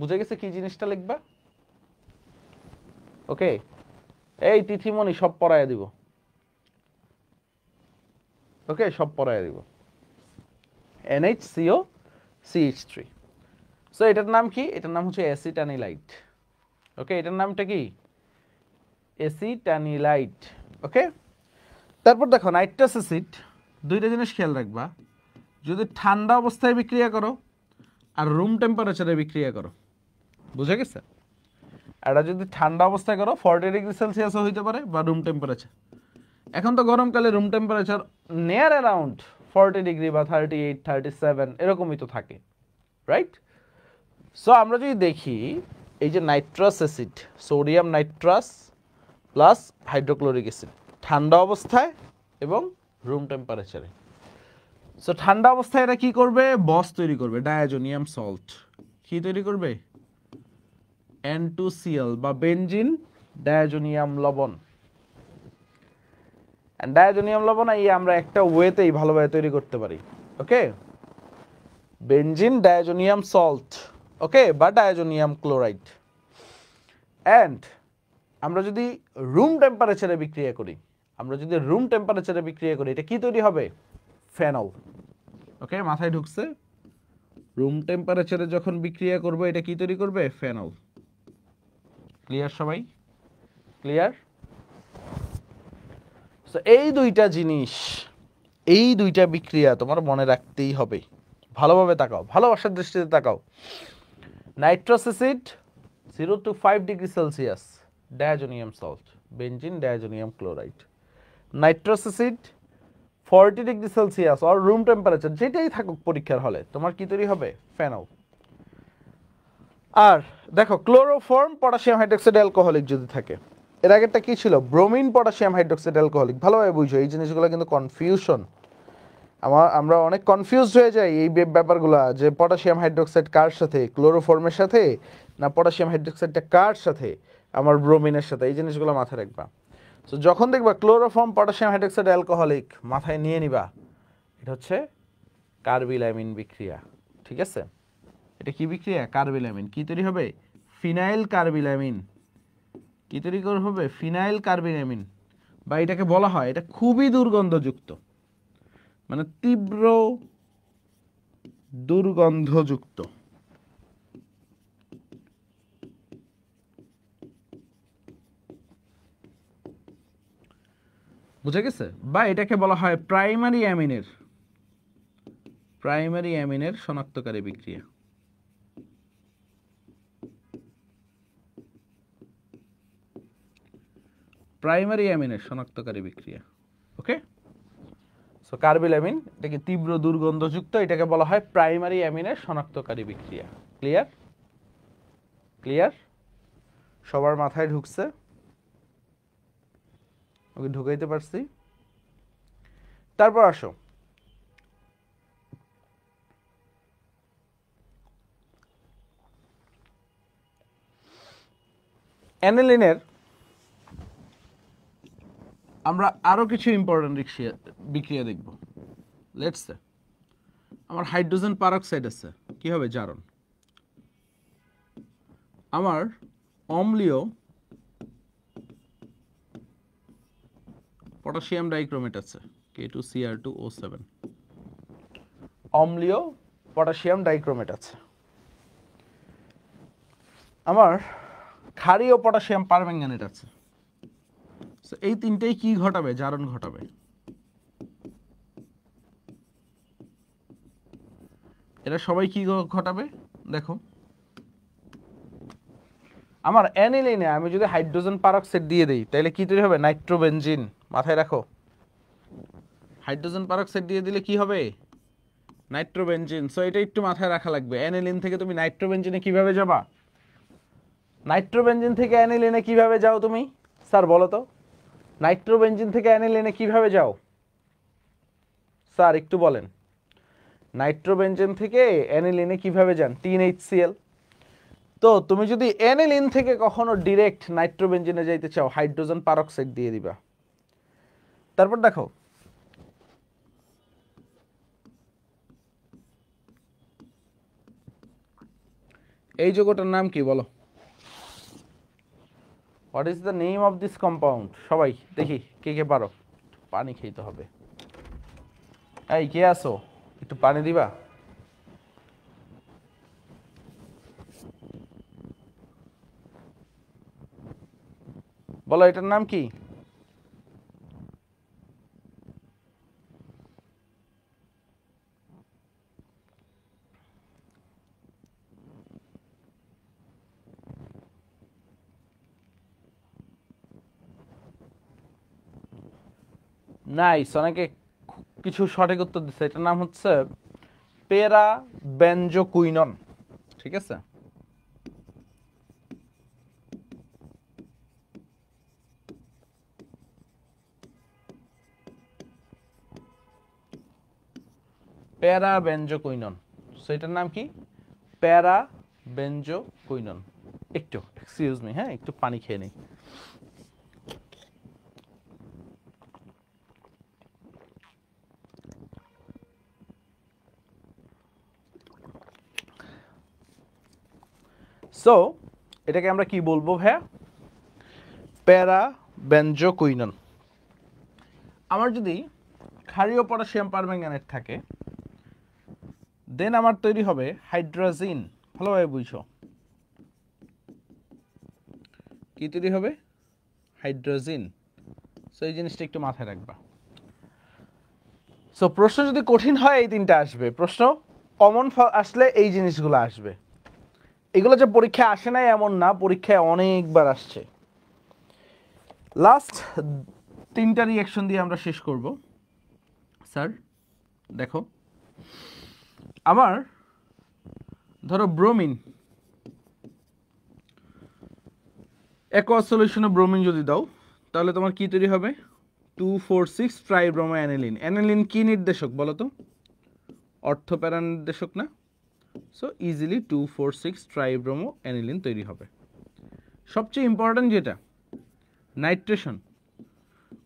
বুঝা গেছে কি জিনিসটা লিখবা? ওকে, এই তিথিমণি সব পড়ায় দিব, ওকে সব পড়ায় দিব। NHCO CH3। সো এটার নাম কি? এটার নাম হচ্ছে অ্যাসিটানিলাইট। ওকে, এটার নামটা কি? অ্যাসিটানিলাইট। ওকে, তারপর দেখো নাইট্রাস অ্যাসিড, দুইটা জিনিস খেয়াল রাখবা, যদি ঠান্ডা অবস্থায় বিক্রিয়া করো আর রুম টেম্পারেচারে বিক্রিয়া করো, বুঝা গেছে? এটা যদি ঠান্ডা অবস্থায় করো 40 ডিগ্রি সেলসিয়াসও হইতে পারে বা রুম টেম্পারেচার। এখন তো গরমকালে room temperature near around 40 degree বা 38 37 এরকমই তো থাকে, রাইট? সো আমরা যদি দেখি এই যে nitrous acid, sodium nitrous plus hydrochloric acid ঠান্ডা অবস্থায় এবং রুম টেম্পারেচারে। সো ঠান্ডা অবস্থায় এটা কি করবে? বস তৈরি করবে, ডায়াজোনিয়াম সল্ট। কি তৈরি করবে? N2Cl বা বেনজিন ডায়াজোনিয়াম লবণ। ডায়াজোনিয়াম লবণ এই আমরা একটা ওয়েতেই ভালোভাবে তৈরি করতে পারি। ওকে, বেনজিন ডায়াজোনিয়াম সল্ট, ওকে, বা ডায়াজোনিয়াম ক্লোরাইড। অ্যান্ড আমরা যদি রুম টেম্পারেচারে বিক্রিয়া করি, এটা কি তৈরি হবে? ফেনল। ওকে, মাথায় ঢুকছে? রুম টেম্পারেচারে যখন বিক্রিয়া করব এটা কি তৈরি করবে? ফেনল। ক্লিয়ার সবাই? ক্লিয়ার? সো এই দুইটা জিনিস, এই দুইটা বিক্রিয়া তোমার মনে রাখতেই হবে। ভালোভাবে তাকাও, ভালোবাসার দৃষ্টিতে তাকাও। Nitrous acid 0 to 5 degree Celsius, diazonium salt, benzene diazonium chloride. Nitrous acid 40 degree Celsius আর রুম টেম্পারেচার যেটাই থাকুক পরীক্ষার হলে, তোমার কি তৈরি হবে? ফেনল। আর দেখো ক্লোরোফর্ম পটাশিয়াম হাইড্রোক্সাইড অ্যালকোহলিক যদি থাকে, এর আগেরটা কি ছিল? Bromine potassium hydroxide alcoholic. ভালোভাবে বুঝো, এই জিনিসগুলো কিন্তু কনফিউশন। আমরা অনেক কনফিউজড হয়ে যাই এই ব্যাপারগুলো, যে পটাশিয়াম হাইড্রোক্সাইড কার সাথে, ক্লোরোফর্মের সাথে না পটাশিয়াম হাইড্রোক্সাইডটা কার সাথে, আমার ব্রোমিনের সাথে। এই জিনিসগুলো মাথায় রাখবা। সো যখন দেখবা ক্লোরোফর্ম পটাশিয়াম হাইড্রোক্সাইড অ্যালকোহলিক, মাথায় নিয়ে নিবা এটা হচ্ছে কার্বিলামিন বিক্রিয়া। ঠিক আছে, এটা কি বিক্রিয়া? কার্বিলামিন। কি তৈরি হবে? Phenyl carbylamine. কি তৈরি হবে? Phenyl carbylamine. বা এটাকে বলা হয় এটা খুবই দুর্গন্ধযুক্ত, মানে তীব্র দুর্গন্ধযুক্ত। বুঝা গেছে? বা এটাকে বলা হয় প্রাইমারি অ্যামিনের শনাক্তকারী বিক্রিয়া। প্রাইমারি অ্যামিনের শনাক্তকারী বিক্রিয়া। ওকে, সো কার্বিলামিন এটাকে তীব্র দুর্গন্ধযুক্ত, এটাকে বলা হয় প্রাইমারি অ্যামিনের শনাক্তকারী বিক্রিয়া। ক্লিয়ার? ক্লিয়ার? সবার মাথায় ঢুকছে? ওকে, ঢুকাইতে পারছি? তারপর আসো অ্যানিলিনের আমরা আরো কিছু ইম্পর্টেন্ট বিক্রিয়া দেখব। লেটস সে আমার হাইড্রোজেন পারঅক্সাইড আছে, কি হবে? জারণ। আমার অম্লীয় পটাশিয়াম ডাইক্রোমেট আছে, K2Cr2O7। অম্লীয় পটাশিয়াম ডাইক্রোমেট আছে। আমার ক্ষারীয় পটাশিয়াম পারম্যাঙ্গানেট আছে। সো এই তিনটেই কি ঘটাবে? জারণ ঘটাবে। এরা সবাই কি ঘটাবে? দেখো আমার অ্যানিলিনে আমি যদি হাইড্রোজেন পারঅক্সাইড দিয়ে দিই তাহলে কি তৈরি হবে? নাইট্রোবেনজিন। মাথায় রাখো, হাইড্রোজেন পারঅক্সাইড দিয়ে দিলে কি হবে? নাইট্রোবেনজিন। সো এটা একটু মাথায় রাখা লাগবে। অ্যানিলিন থেকে তুমি নাইট্রোবেনজিনে কিভাবে যাবা? নাইট্রোবেনজিন থেকে অ্যানিলিনে কিভাবে যাও তুমি? স্যার বলো তো, নাইট্রোবেনজিন থেকে অ্যানিলিনে কিভাবে যাও? স্যার একটু বলেন, নাইট্রোবেনজিন থেকে অ্যানিলিনে কিভাবে যান? 3HCl। তো তুমি যদি অ্যানিলিন থেকে কখনো ডিরেক্ট নাইট্রোবেনজিনে যাইতে চাও হাইড্রোজেন পারঅক্সাইড দিয়ে দিবা। তারপর দেখো এই যৌগটার নাম কি বলো? What is the name of this compound? সবাই দেখি কে কে পারো। পানি খেতে হবে। এই কে আসো, একটু পানি দিবা? বলো এটার নাম কি? নাইস, অনেকে কিছু সঠিক উত্তর দিচ্ছে। এটার নাম হচ্ছে পেরা বেনজোকুইনন। ঠিক আছে, প্যারা বেনজোকুইনন। সো এটার নাম কি? প্যারা বেনজোকুইনন। একটু এক্সকিউজ মি, হ্যাঁ একটু পানি খেয়ে নিই। সো এটাকে আমরা কি বলবো ভাইয়া? প্যারা বেনজোকুইনন। আমার যদি ক্ষারীয় পটাশিয়াম পারম্যাঙ্গানেট থাকে, দেন আমার তৈরি হবে হাইড্রোজিন। ভালোভাবে বুঝো, কি তৈরি হবে? হাইড্রোজিন। সো এই জিনিসটা একটু মাথায় রাখবা। সো প্রশ্ন যদি কঠিন হয় এই তিনটা আসবে, প্রশ্ন কমন আসলে এই জিনিসগুলো আসবে। এগুলো যে পরীক্ষায় আসে নাই এমন না, পরীক্ষায় অনেকবার আসছে। লাস্ট তিনটা রিঅ্যাকশন দিয়ে আমরা শেষ করব। স্যার দেখো, আমার ধরো ব্রোমিন, অ্যাকোয়াস সলিউশনে ব্রোমিন যদি দাও তাহলে তোমার কি তৈরি হবে? 2,4,6 ট্রাইব্রোমো অ্যানিলিন। অ্যানিলিন কি নির্দেশক বলো তো? অর্থপ্যারা নির্দেশক না? সো ইজিলি 2,4,6 ট্রাইব্রোমো অ্যানিলিন তৈরি হবে। সবচেয়ে ইম্পর্টেন্ট যেটা, নাইট্রেশন,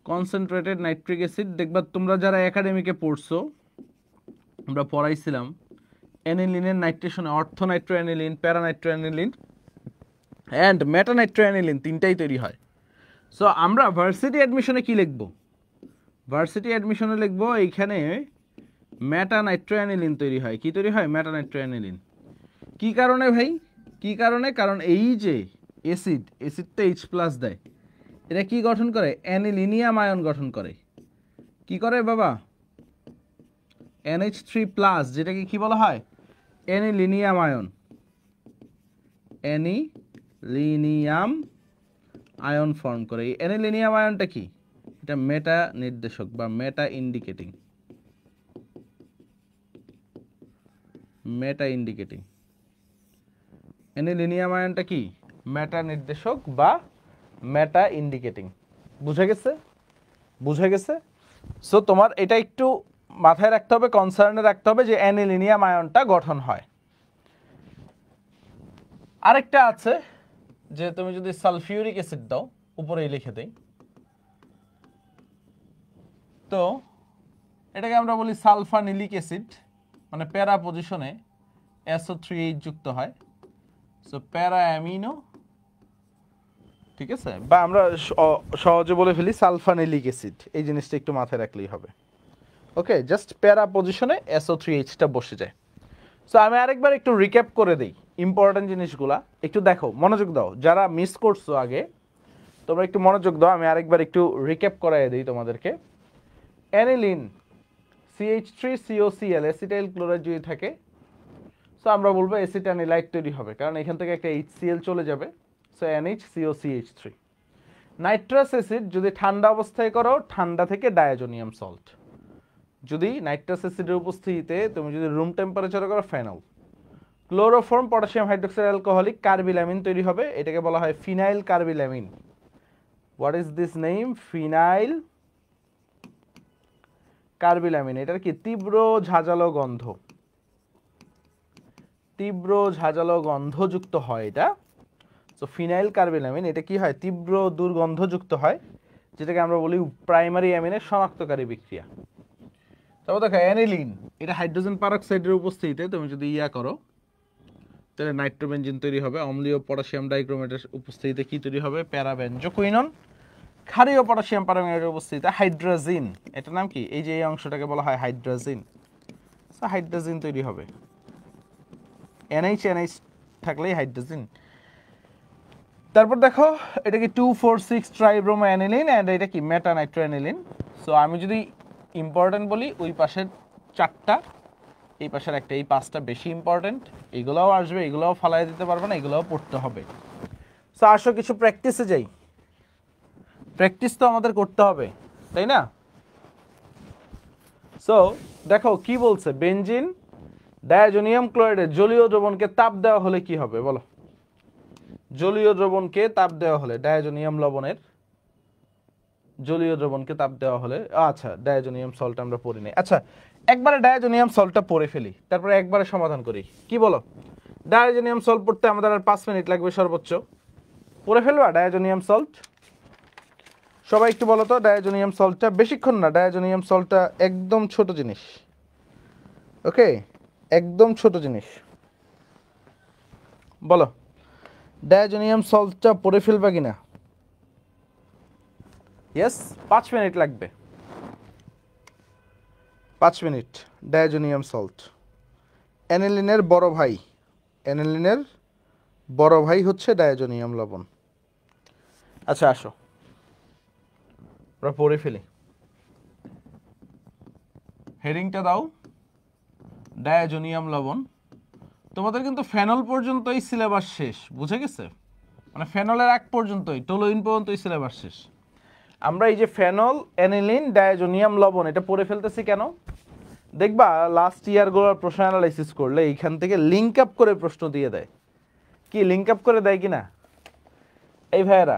কনসেন্ট্রেটেড নাইট্রিক অ্যাসিড। দেখবা তোমরা যারা একাডেমিকে পড়ছো, আমরা পড়াইছিলাম অ্যানিলিনের নাইট্রেশনে অর্থনাইট্রো অ্যানিলিন, প্যারানাইট্রো অ্যানিলিন অ্যান্ড মেটানাইট্রো অ্যানিলিন, তিনটাই তৈরি হয়। সো আমরা ভার্সিটি অ্যাডমিশনে কি লিখব? ভার্সিটি অ্যাডমিশনে লিখব এইখানে মেটানাইট্রো অ্যানিলিন তৈরি হয়। কি তৈরি হয়? মেটানাইট্রো অ্যানিলিন। কি কারণে ভাই? কি কারণে? কারণ এই যে অ্যাসিডটা H+ দেয়, এটা কি গঠন করে? অ্যানিলিনিয়াম আয়ন গঠন করে। কি করে বাবা? NH3+, যেটাকে কি বলা হয়? অ্যানিলিনিয়াম আয়ন। অ্যানিলিনিয়াম আয়ন ফর্ম করে। এই অ্যানিলিনিয়াম আয়নটা কি? এটা মেটা নির্দেশক বা মেটা ইন্ডিকেটিং। মেটা ইন্ডিকেটিং অ্যানিলিনিয়াম আয়নটা কি? মেটা নির্দেশক বা মেটা ইন্ডিকেটিং। বুঝে গেছে? বুঝে গেছে? সো তোমার এটা একটু মাথায় রাখতে হবে, কনসার্নে রাখতে হবে যে অ্যানিলিনিয়াম আয়নটা গঠন হয়। আরেকটা আছে যে তুমি যদি সালফিউরিক অ্যাসিড দাও, উপরেই লিখে দেই, তো এটাকে আমরা বলি সালফানিলিক অ্যাসিড, মানে প্যারা পজিশনে SO3H যুক্ত হয়। সো প্যারা অ্যামিনো, ঠিক আছে, বা আমরা সহজে বলে ফেলি সালফানিলিক অ্যাসিড। এই জিনিসটা একটু মাথায় রাখলেই হবে। ওকে, জাস্ট প্যারা পজিশনে SO3Hটা বসে যায়। সো আমি আরেকবার একটু রিক্যাপ করে দিই ইম্পর্টেন্ট জিনিসগুলা। একটু দেখো, মনোযোগ দাও। যারা মিস করছো আগে, তোমরা একটু মনোযোগ দাও। আমি আরেকবার একটু রিক্যাপ করাই দিই তোমাদেরকে। অ্যানিলিন CH3COCl, অ্যাসিটাইল ক্লোরাইড যদি থাকে, সো আমরা বলবো অ্যাসিটানিলাইট তৈরি হবে, কারণ এখান থেকে একটা HCl চলে যাবে। So NHCOCH3। নাইট্রাস অ্যাসিড যদি ঠান্ডা অবস্থায় করো, ঠান্ডা থেকে ডায়াজোনিয়াম সল্ট। যদি নাইট্রাস অ্যাসিডের উপস্থিতিতে তুমি যদি রুম টেম্পারেচারে করো, phenol. Chloroform potassium hydroxide alcoholic carbylamine তৈরি হবে, এটাকে বলা হয় phenyl carbylamine. What is this name? Phenyl carbylamine. এটার কি? তীব্র ঝাঁঝালো গন্ধ। তীব্র ঝাঁঝালো গন্ধযুক্ত হয় এটা। তো ফিনাইল কার্বেনামিন এটা কি হয়, তীব্র দুর্গন্ধযুক্ত হয়, যেটাকে আমরা বলি প্রাইমারি অ্যামিনের শনাক্তকারী বিক্রিয়া। তারপর দেখো অ্যানিলিন, এটা হাইড্রোজেন পারঅক্সাইডের উপস্থিতিতে তুমি যদি করো তাহলে নাইট্রোবেনজিন তৈরি হবে। অম্লীয় পটাশিয়াম ডাইক্রোমেটের উপস্থিতিতে কি তৈরি হবে, প্যারাবেনজোকুইনন। ক্ষারীয় পটাশিয়াম পারম্যাঙ্গানেটের উপস্থিতিতে হাইড্রাজিন, এটার নাম কি, এই যে এই অংশটাকে বলা হয় হাইড্রাজিন। হাইড্রাজিন তৈরি হবে, NH থাকলেই হাইড্রোজেন। তারপর দেখো এটা কি 2,4,6 ট্রাইব্রোমো অ্যানিলিন, এন্ড এটা কি মেটা নাইট্রো অ্যানিলিন। সো আমি যদি ইম্পর্টেন্ট বলি, ওই পাশের 4টা, এই পাশের একটা, এই 5টা বেশি ইম্পর্টেন্ট। এগুলোও আসবে, এগুলোও ফালাই দিতে পারবে না, এগুলোও পড়তে হবে। সো আসো কিছু প্র্যাকটিসে যাই। প্র্যাকটিস তো আমাদের করতে হবে, তাই না? সো দেখো কি বলছে, বেনজিন ডায়াজোনিয়াম ক্লোরাইডের জলীয় দ্রবণকে তাপ দেওয়া হলে কি হবে বলো। জলীয় দ্রবণকে তাপ দেওয়া হলে, ডায়াজোনিয়াম লবণের জলীয় দ্রবণকে তাপ দেওয়া হলে, আচ্ছা ডায়াজোনিয়াম সল্ট আমরা পড়ি নাই, আচ্ছা একবারে ডায়াজোনিয়াম সল্টটা পড়ে ফেলি, তারপরে একবারে সমাধান করি। কি বলো, ডায়াজোনিয়াম সল্ট পড়তে আমাদের আর 5 মিনিট লাগবে সর্বোচ্চ, পড়ে ফেলবা ডায়াজোনিয়াম সল্ট। সবাই একটু বলো তো, ডায়াজোনিয়াম সল্টটা বেশিক্ষণ না, ডায়াজোনিয়াম সল্টটা একদম ছোট জিনিস, ওকে একদম ছোট জিনিস। বলো ডায়াজোনিয়াম সল্টটা পড়ে ফেলবা কিনা? ইয়েস, 5 মিনিট লাগবে, 5 মিনিট। ডায়াজোনিয়াম সল্ট অ্যানিলিনের বড় ভাই, অ্যানিলিনের বড় ভাই হচ্ছে ডায়াজোনিয়াম লবণ। আচ্ছা আসো আমরা পড়ে ফেলি, হেডিংটা দাও ডায়াজোনিয়াম লবণ। তোমাদের কিন্তু ফেনল পর্যন্তই সিলেবাস শেষ, বুঝে গেছে? মানে ফেনলের আগ পর্যন্তই, টোলোইন পর্যন্তই সিলেবাস শেষ। আমরা এই যে ফেনল, অ্যানিলিন, ডায়াজোনিয়াম লবণ এটা পড়ে ফেলতেছি কেন? দেখবা লাস্ট ইয়ারগুলোর প্রশ্ন অ্যানালাইসিস করলে এইখান থেকে লিঙ্ক আপ করে প্রশ্ন দিয়ে দেয়। কি লিঙ্ক আপ করে দেয় কিনা এই ভাইয়েরা?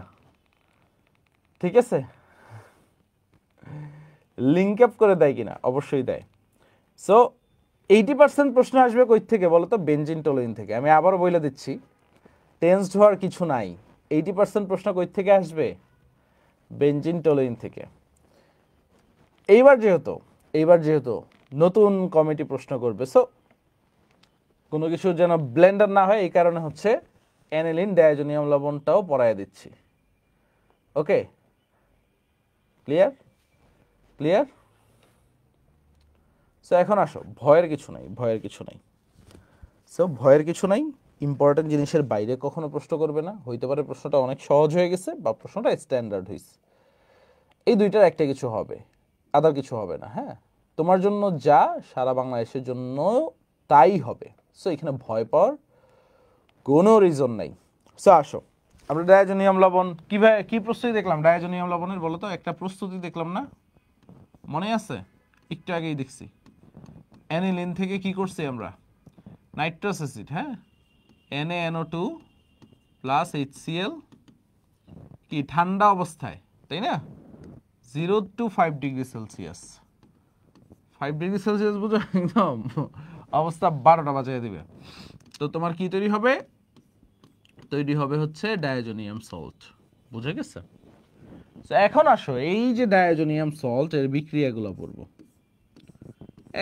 ঠিক আছে, লিঙ্ক আপ করে দেয় কিনা? অবশ্যই দেয়। সো 80% প্রশ্ন আসবে কই থেকে বলো তো? বেনজিন টোলুইন থেকে। আমি আবারও বলে দিচ্ছি, টেন্সড হওয়ার কিছু নাই। 80% প্রশ্ন কই থেকে আসবে? বেনজিন টোলুইন থেকে। এইবার যেহেতু নতুন কমিটি প্রশ্ন করবে, সো কোনো কিছু যেন ব্লেন্ডার না হয়, এই কারণে হচ্ছে অ্যানিলিন ডায়াজোনিয়াম লবণটাও পড়ায় দিচ্ছি। ওকে, ক্লিয়ার? সো এখন আসো, ভয়ের কিছু নাই। ইম্পর্টেন্ট জিনিসের বাইরে কখনো প্রশ্ন করবে না। হইতে পারে প্রশ্নটা অনেক সহজ হয়ে গেছে বা প্রশ্নটা স্ট্যান্ডার্ড হয়েছে, এই দুইটার একটা কিছু হবে, আদার কিছু হবে না। হ্যাঁ, তোমার জন্য যা সারা বাংলাদেশের জন্য তাই হবে। সো এখানে ভয় পাওয়ার কোনো রিজন নাই। সো আসো আমরা ডায়াজোনিয়াম লবণ কি প্রস্তুতি দেখলাম ডায়াজোনিয়াম লবণের, বলো তো? একটা প্রস্তুতি দেখলাম না, মনে আছে? একটু আগেই দেখছি। অ্যানিলিন থেকে কি করছি আমরা? নাইট্রাস অ্যাসিড, হ্যাঁ, NaNO2 প্লাস HCl, কি ঠান্ডা অবস্থায়, তাই না? 0 to 5 degree Celsius. 5 degree Celsius বুঝো, একদম অবস্থা 12টা বাজিয়ে দিবে। তো তোমার কি তৈরি হবে? তৈরি হবে হচ্ছে ডায়াজোনিয়াম সল্ট। বুঝে গেছে? তো এখন আসো, এই যে ডায়াজোনিয়াম সল্ট এর বিক্রিয়াগুলো পড়বো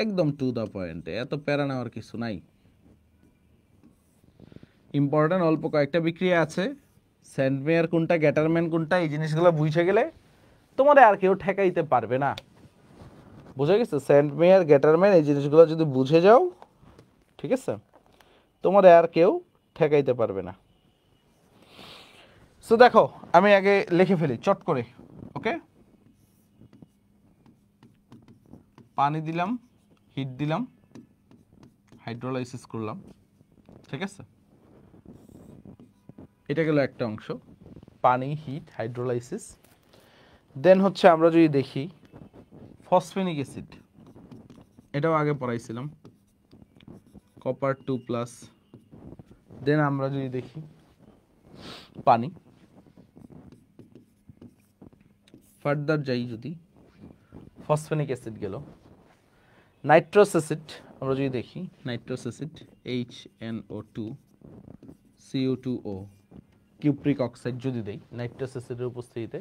একদম টু দা পয়েন্টে, এত প্যারা নেওয়ার কিছু নাই। ইম্পর্টেন্ট অল্প কয়েকটা বিক্রিয়া আছে, স্যান্ডমেয়ার কোনটা, গ্যাটারম্যান কোনটা, এই জিনিসগুলো বুঝে গেলে তোমার আর কেউ ঠেকাইতে পারবে না। বুঝে গেছে? স্যান্ডমেয়ার, গ্যাটারম্যান এই জিনিসগুলো যদি বুঝে যাও, ঠিক আছে, তোমার আর কেউ ঠেকাইতে পারবে না। সো দেখো আমি আগে লিখে ফেলি চট করে, ওকে? পানি দিলাম, হিট দিলাম, হাইড্রোলাইসিস করলাম, ঠিক আছে? এটা গেল একটা অংশ, পানি, হিট, হাইড্রোলাইসিস। দেন হচ্ছে আমরা যদি দেখি ফসফেনিক অ্যাসিড, এটাও আগে পড়াইছিলাম, কপার 2+। দেন আমরা যদি দেখি পানি, ফার্দার যাই, যদি ফসফেনিক অ্যাসিড গেল, নাইট্রাস অ্যাসিড আমরা যদি দেখি nitrous acid HNO2 CO2O cupric oxide যদি দেই নাইট্রাস অ্যাসিডের উপস্থিতিতে,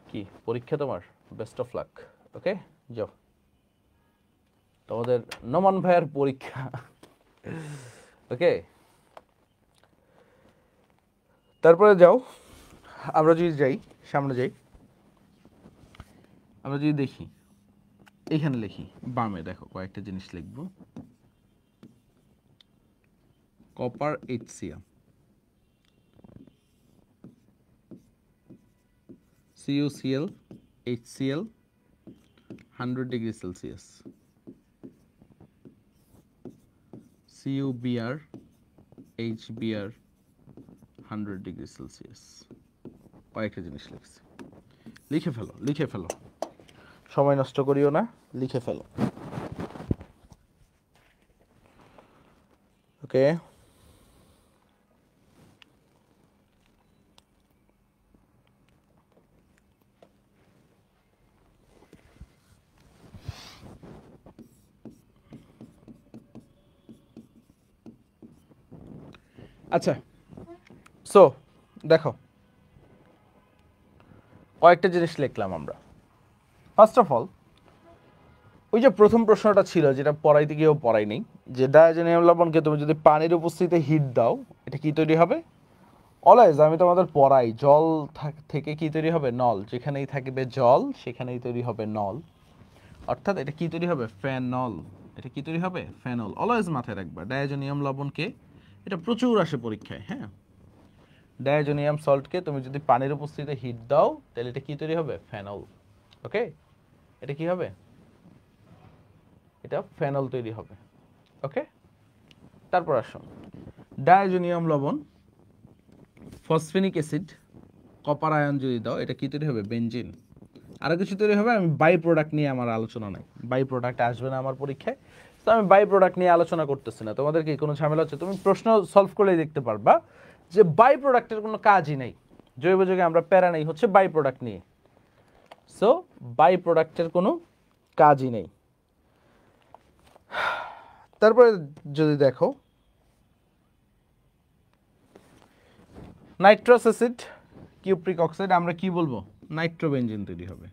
কি পরীক্ষা তোমার? Best of luck. ওকে, যাও তোমাদের নমান ভাইয়ের পরীক্ষা। ওকে, তারপরে যাও, আমরা যদি যাই সামনে যাই, আমরা যদি দেখি এইখানে লিখি বামে, দেখো কয়েকটা জিনিস লিখবো। Copper HCl, CuCl, HCl 100 degree Celsius, CuBr, HBr 100 degree Celsius. কয়েকটা জিনিস লিখছি, লিখে ফেলো, লিখে ফেলো, সময় নষ্ট করিও না, লিখে ফেলো। ওকে, আচ্ছা, সো দেখো কয়েকটা জিনিস লিখলাম আমরা। ফার্স্ট অফ অল, ওই যে প্রথম প্রশ্নটা ছিল যেটা পড়াইতে গিয়েও পড়াই নেই, যে ডায়াজোনিয়াম লবণকে তুমি যদি পানির উপস্থিতিতে হিট দাও, এটা কি তৈরি হবে? অলওয়েজ আমি তোমাদের পড়াই, জল থেকে কি তৈরি হবে? নল। যেখানেই থাকবে জল সেখানেই তৈরি হবে নল, অর্থাৎ এটা কি তৈরি হবে? ফেনল। এটা কি তৈরি হবে? ফেনল। অলওয়েজ মাথায় রাখবা ডায়াজোনিয়াম লবণকে, এটা প্রচুর আসে পরীক্ষায়। হ্যাঁ, ডায়াজোনিয়াম সল্টকে তুমি যদি পানির উপস্থিতিতে হিট দাও তাহলে এটা কি তৈরি হবে? ফেনল। ওকে, এটা কি হবে? এটা ফেনল তৈরি হবে। ওকে, তারপর আসো, ডায়াজোনিয়াম লবণ, ফসফেনিক অ্যাসিড, কপার আয়ন যদি দাও, এটা কি তৈরি হবে? বেনজিন। আরো কিছু তৈরি হবে, আমি বাই প্রোডাক্ট নিয়ে আমার আলোচনা নাই, বাই প্রোডাক্ট আসবে না আমার পরীক্ষায়, তো আমি বাই প্রোডাক্ট নিয়ে আলোচনা করতেছি না। তোমাদের কি কোনো ঝামেলা হচ্ছে? তুমি প্রশ্ন সলভ করলেই দেখতে পারবা যে বাই প্রোডাক্টের কোনো কাজই নেই। জৈব যুগে আমরা প্যারা নেই হচ্ছে বাই প্রোডাক্ট নিয়ে, সো বাই প্রোডাক্টের কোনো কাজই নেই। তারপরে যদি দেখো নাইট্রাস অ্যাসিড, কিউপ্রিক অক্সাইড, আমরা কি বলবো? নাইট্রোবেনজিন তৈরি হবে।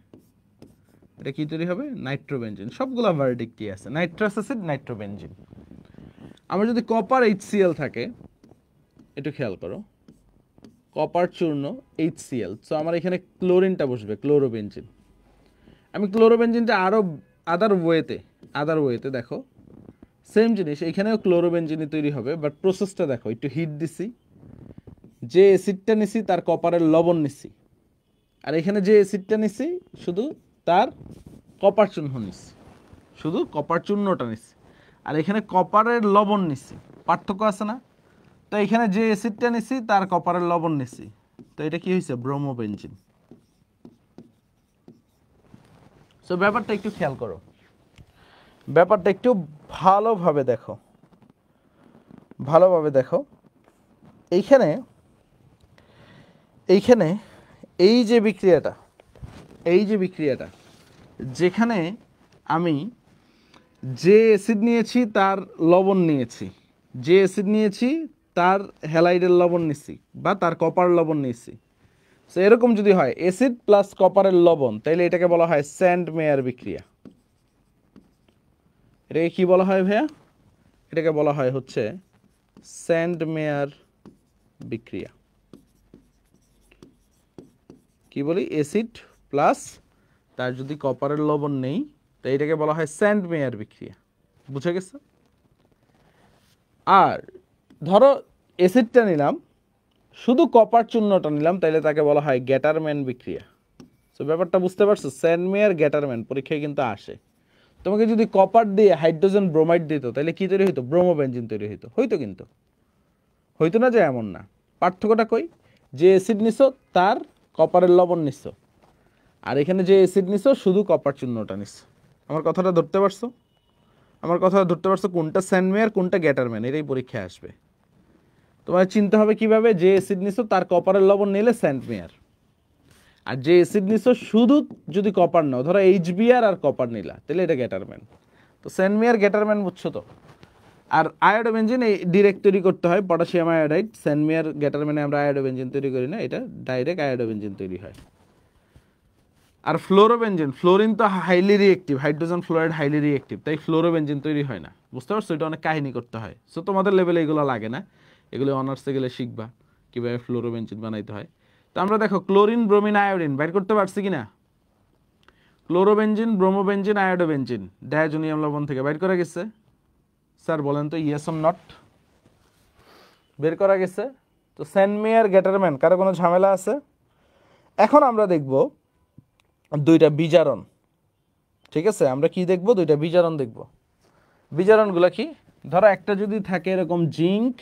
এটা কি তৈরি হবে? নাইট্রোবেনজিন। সবগুলা ভার্ডিক্টই আছে, নাইট্রাস অ্যাসিড, নাইট্রোবেনজিন। আমরা যদি কপার HCl থাকে, একটু খেয়াল করো, কপার চূর্ণ HCl, সো আমার এখানে ক্লোরিনটা বসবে, ক্লোরোবেনজিন। আমি ক্লোরোবেনজিনটা আরো আদার ওয়েতে দেখো সেম জিনিস, এখানেও ক্লোরোবেনজিনই তৈরি হবে, বাট প্রসেসটা দেখো, একটু হিট দিছি, যে অ্যাসিডটা নিছি তার কপারের লবণ নিছি, আর এখানে যে অ্যাসিডটা নিছি শুধু তার কপার চূর্ণ নিছি, শুধু কপার চূর্ণটা নিছি, আর এখানে কপারের লবণ নিছি। পার্থক্য আছে না? তো এখানে যে অ্যাসিডটা নিছি তার কপারের লবণ নিছি, তো এটা কি হয়েছে? ব্রোমোবেনজিন। সো ব্যাপারটা একটু খেয়াল করো, ব্যাপারটা একটু ভালোভাবে দেখো, ভালোভাবে দেখো। এইখানে এই যে বিক্রিয়াটা, যেখানে আমি যে অ্যাসিড নিয়েছি তার লবণ নিয়েছি, যে অ্যাসিড নিয়েছি তার হ্যালাইডের লবণ নিছি বা তার কপার লবণ নিয়েছি, সো এরকম যদি হয় অ্যাসিড প্লাস কপারের লবণ, তাহলে এটাকে বলা হয় স্যান্ড মেয়ার বিক্রিয়া। এটাকে কি বলা হয় ভাইয়া? এটাকে বলা হয় হচ্ছে স্যান্ড মেয়ার বিক্রিয়া। কি বলি? অ্যাসিড প্লাস তার যদি কপারের লবণ নেই, তো এটাকে বলা হয় স্যান্ড মেয়ার বিক্রিয়া। বুঝে গেছে? আর ধরো অ্যাসিডটা নিলাম, শুধু কপার চূর্ণটা নিলাম, তাইলে তাকে বলা হয় গ্যাটারম্যান বিক্রিয়া। তো ব্যাপারটা বুঝতে পারছো? স্যান্ড মেয়ার, গ্যাটারম্যান পরীক্ষায় কিন্তু আসে। তোমাকে যদি কপার দিয়ে হাইড্রোজেন ব্রোমাইড দিত, তাহলে কি তৈরি হইতো? ব্রোমোবেনজিন তৈরি হইতো। কিন্তু হইতো না যে এমন না। পার্থক্যটা কই? যে অ্যাসিড নিছো তার কপারের লবণ নিছো, আর এখানে যে অ্যাসিড নিছো শুধু কপার চূর্ণটা নিছো। আমার কথাটা ধরতে পারছো? কোনটা স্যান্ড মেয়ার কোনটা গ্যাটারম্যান, এটাই পরীক্ষায় আসবে। তোমার চিন্তা হবে কিভাবে? যে অ্যাসিড নিছো তার কপারের লবণ নিলে স্যান্ড মেয়ার, আর যে অ্যাসিড নিছো শুধু যদি কপার নাও, ধরো HBr আর কপার নিলা, তাহলে এটা গ্যাটারম্যান। তো সেনমিয়ার গ্যাটারম্যান বুঝছো তো। আর আয়োডোবেনজিন এই ডিরেক্ট তৈরি করতে হয় পটাশিয়াম আয়োডাইড, সেনমিয়ার গ্যাটারম্যানে আমরা আয়োডোবেনজিন তৈরি করি না, এটা ডাইরেক্ট আয়োডোবেনজিন তৈরি হয়। আর ফ্লোরোবেনজিন, ফ্লোরিন তো highly reactive, hydrogen fluoride highly reactive, তাই ফ্লোরোবেনজিন তৈরি হয় না। বুঝতে পারছো, এটা অনেক কাহিনী করতে হয়। সো তোমাদের লেভেলে এগুলো লাগে না, এগুলো অনার্সে গেলে শিখবা কীভাবে ফ্লোরোবেনজিন বানাইতে হয়। তো আমরা দেখো ক্লোরিন ব্রোমিন আয়োডিন বাইর করতে পারছি কিনা, ক্লোরোবেনজিন ব্রোমোবেনজিন আয়োডোবেনজিন ডায়াজোনিয়াম লবণ থেকে বাইর করা গেছে। স্যার বলেন তো ইয়েস অর নট, বের করা গেছে। তো সেনমিয়ার গ্যাটারম্যান, কারো কোনো ঝামেলা আছে? এখন আমরা দেখব দুইটা বিজারণ, ঠিক আছে? আমরা কি দেখব? দুইটা বিজারণ দেখব। বিজারণগুলো কি? ধরো একটা যদি থাকে এরকম জিঙ্ক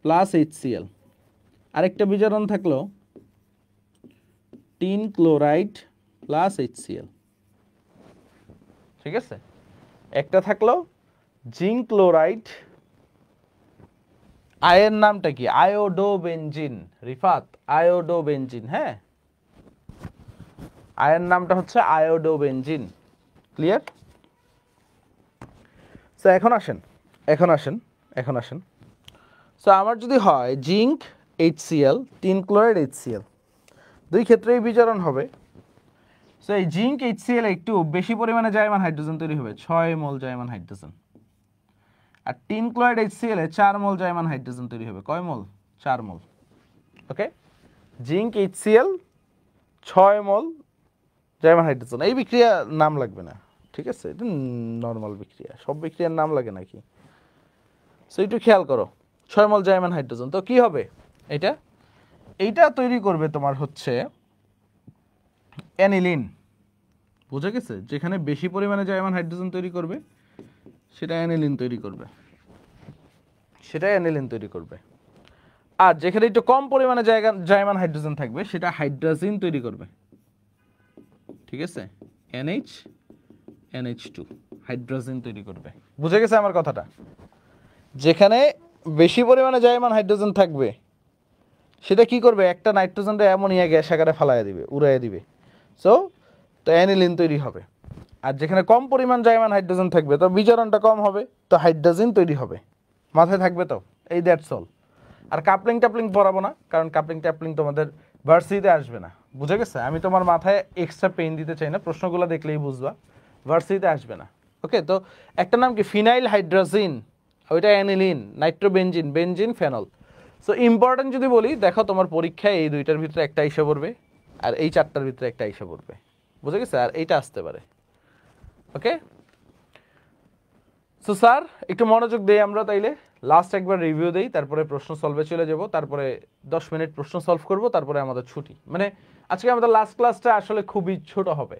প্লাস HCl, আরেকটা বিজারণ থাকলো টিন ক্লোরাইড প্লাস HCl, ঠিক আছে? একটা থাকলো জিঙ্ক ক্লোরাইড, আয়ের নামটা কি? আয়োডোবেনজিন। রিফাত, আয়োডোবেনজিন। হ্যাঁ, আয়ের নামটা হচ্ছে আয়োডোবেনজিন। ক্লিয়ার? সো এখন আসেন। সো আমার যদি হয় zinc HCl, tin chloride HCl, দুই ক্ষেত্রেই বিজারণ হবে। সো এই জিঙ্ক HCl একটু বেশি পরিমাণে জাইমান হাইড্রোজেন তৈরি হবে, 6 মোল জাইমান হাইড্রোজেন। আর টিন ক্লোরাইড HCl এ 4 মোল জাইমান হাইড্রোজেন তৈরি হবে। কয় মোল? 4 মোল। ওকে, জিঙ্ক HCl 6 মোল জাইমান হাইড্রোজেন। এই বিক্রিয়া নাম লাগবে না, ঠিক আছে? এটা নর্মাল বিক্রিয়া, সব বিক্রিয়ার নাম লাগে নাকি? সো একটু খেয়াল করো, 6 মোল জাইমান হাইড্রোজেন। তো কি হবে এইটা তৈরি করবে তোমার হচ্ছে অ্যানিলিন। বুঝা গেছে? যেখানে বেশি পরিমাণে জাইমান হাইড্রোজেন তৈরি করবে সেটা অ্যানিলিন তৈরি করবে। আর যেখানে একটু কম পরিমাণে জাইমান হাইড্রোজেন থাকবে সেটা হাইড্রাজিন তৈরি করবে, ঠিক আছে? NH2 হাইড্রাজিন তৈরি করবে। বুঝে গেছে আমার কথাটা? যেখানে বেশি পরিমাণে জাইমান হাইড্রোজেন থাকবে সেটা কি করবে? একটা নাইট্রোজেনটা অ্যামোনিয়া গ্যাস আকারে ফালাইয়া দিবে, উড়াইয়া দিবে। সো তো অ্যানিলিন তৈরি হবে। আর যেখানে কম পরিমাণ জাইমান হাইড্রোজেন থাকবে তো বিজারণটা কম হবে, তো হাইড্রোজেন তৈরি হবে। মাথায় থাকবে তো? এই দ্যাটস অল। আর কাপলিং টাপলিং পড়াবো না, কারণ কাপলিং টাপলিং তোমাদের ভার্সিটিতে আসবে না। বুঝে গেছে? আমি তোমার মাথায় এক্সট্রা পেইন দিতে চাই না, প্রশ্নগুলো দেখলেই বুঝবা, ভার্সিটিতে আসবে না। ওকে, তো একটা নাম কি? ফিনাইল হাইড্রাজিন, ওইটা aniline, nitrobenzene, benzene, phenol. So important যদি বলি, দেখো তোমার পরীক্ষায় এই দুইটার ভিতরে একটা এসে পড়বে, আর এই চারটার ভিতরে একটা এসে পড়বে। বুঝে গেছে? আর এইটা আসতে পারে। ওকে, সো স্যার একটু মনোযোগ দেই আমরা, তাইলে লাস্ট একবার রিভিউ দেই, তারপরে প্রশ্ন সলভে চলে যাব, তারপরে 10 মিনিট প্রশ্ন সলভ করব, তারপরে আমাদের ছুটি। মানে আজকে আমাদের লাস্ট ক্লাসটা আসলে খুবই ছোট হবে,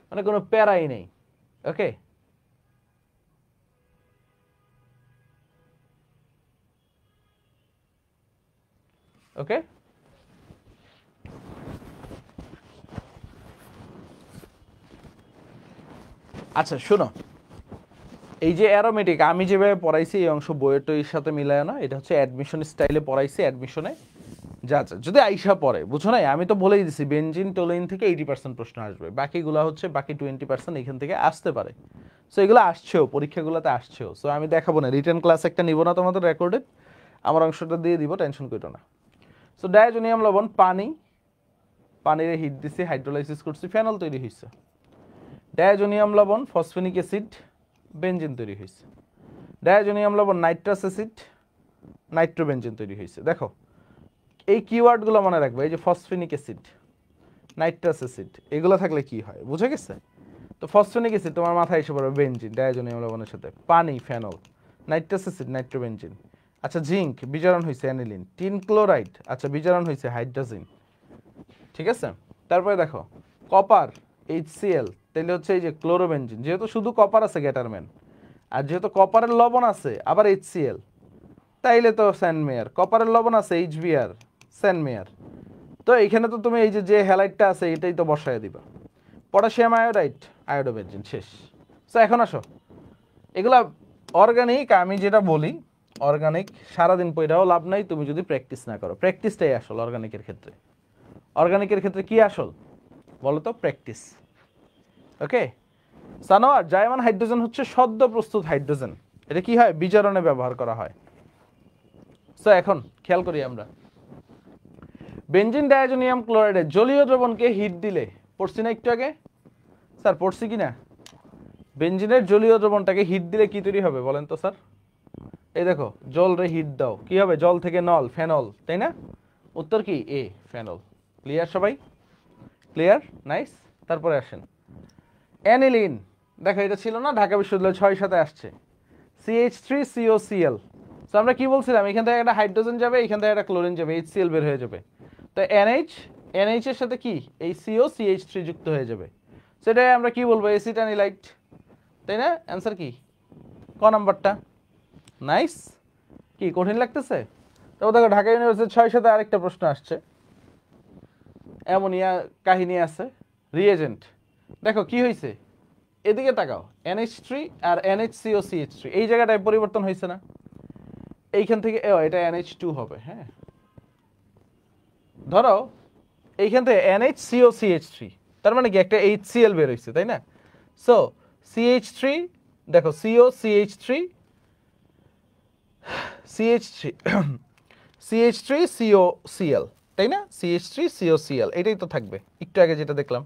মানে কোনো প্যারাই নেই। ওকে, ওকে, আচ্ছা শোনো, এই যে অ্যারোমেটিক আমি যেভাবে পড়াইছি এই অংশ বইয়ের সাথে মিলায় না, এটা হচ্ছে অ্যাডমিশন স্টাইলে পড়াইছি। অ্যাডমিশনে যা যদি আইসা পড়ে, বুঝো নাই? আমি তো বলেই দিছি বেনজিন টোলিন থেকে 80% প্রশ্ন আসবে, বাকিগুলো হচ্ছে বাকি 20% এখান থেকে আসতে পারে। সো এগুলো আসছেও, পরীক্ষাগুলোতে আসছেও। সো আমি দেখাবো না, রিটেন ক্লাস একটা নিব না তোমাদের রেকর্ডেড, আমার অংশটা দিয়ে দিব, টেনশন করো না। সো ডায়াজোনিয়াম লবণ, পানির হিট দিছি, হাইড্রোলাইসিস করছি, ফেনল তৈরি হয়েছে। ডায়াজোনিয়াম লবণ, ফসফেনিক অ্যাসিড, বেনজিন তৈরি হয়েছে। ডায়াজোনিয়াম লবণ, নাইট্রাস অ্যাসিড, নাইট্রোবেনজিন তৈরি হয়েছে। দেখো এই কিওয়ার্ডগুলো মনে রাখবে, এই যে ফসফেনিক অ্যাসিড, নাইট্রাস অ্যাসিড, এগুলো থাকলে কি হয় বুঝে গেছে? তো ফসফেনিক অ্যাসিড তোমার মাথায় এসে পড়বে বেনজিন ডায়াজোনিয়াম লবণের সাথে, পানি ফেনল, নাইট্রাস অ্যাসিড নাইট্রোবেনজিন। আচ্ছা জিঙ্ক বিজারণ হয়েছে অ্যানিলিন, টিন ক্লোরাইড আচ্ছা বিজারণ হয়েছে হাইড্রাজিন, ঠিক আছে? তারপরে দেখো কপার HCl, তাহলে হচ্ছে এই যে ক্লোরোবেনজিন, যেহেতু শুধু কপার আছে গ্যাটারম্যান, আর যেহেতু কপারের লবণ আছে আবার HCl, তাইলে তো স্যানমেয়ার। কপারের লবণ আছে HBr, স্যানমেয়ার। তো এইখানে তো তুমি এই যে হ্যালাইটটা আছে এটাই তো বসায় দিবা। পটাশিয়াম আয়োডাইড, আয়োডোবেনজিন, শেষ। সো এখন আসো, এগুলা অর্গানিক, আমি যেটা বলি অর্গানিক সারাদিন পয়টাও লাভ নাই তুমি যদি প্র্যাকটিস না করো। প্র্যাকটিসটাই আসল অর্গানিকের ক্ষেত্রে। অর্গানিকের ক্ষেত্রে কি আসল বলো তো? প্র্যাকটিস। ওকে, সানোয়ার, জায়মান হাইড্রোজেন হচ্ছে সদ্য প্রস্তুত হাইড্রোজেন, এটা কি হয় বিজারণে ব্যবহার করা হয়। সো এখন খেয়াল করি আমরা, বেনজিন ডায়াজোনিয়াম ক্লোরাইডের জলীয় দ্রবণকে হিট দিলে, পড়ছি না একটু আগে স্যার, পড়ছি কিনা, বেনজিনের জলীয় দ্রবণটাকে হিট দিলে কি তৈরি হবে বলেন তো স্যার? এই দেখো, জল রে হিট দাও, কি হবে, জল থেকে নল, ফেনল, তাই না? উত্তর কি এ, ফেনল। ক্লিয়ার সবাই? Clear, nice. তারপরে আসেন অ্যানিলিন, দেখো এটা ছিল না ঢাকা বিশ্ববিদ্যালয় 6-7 আসছে, CH3COCl। তো আমরা কি বলছিলাম, এখান থেকে একটা হাইড্রোজেন যাবে, এখান থেকে একটা ক্লোরিন যাবে, HCl বের হয়ে যাবে। তো NH এর সাথে কি এই CO CH3 যুক্ত হয়ে যাবে, সেটাই আমরা কি বলবো, অ্যাসিটানিলাইট, তাই না? অ্যান্সার কি ক নাম্বারটা? নাইস। কি কঠিন লাগতেছে? তবে দেখো ঢাকা ইউনিভার্সিটির 6-7 আরেকটা প্রশ্ন আসছে, অ্যামোনিয়া কাহিনী আছে, রিএজেন্ট। দেখো কি হয়েছে, এদিকে তাকাও, NH3 আর NHCOCH3 এই জায়গাটায় পরিবর্তন হয়েছে না, এইখান থেকে এটা NH2 হবে। হ্যাঁ, ধরো এইখান থেকে NHCOCH3, তার মানে কি একটা HCl বের হয়েছে, তাই না? সো CH3, দেখো COCH3 CH3COCl, তাই না? CH3COCl এটাই তো থাকবে, একটু আগে যেটা দেখলাম,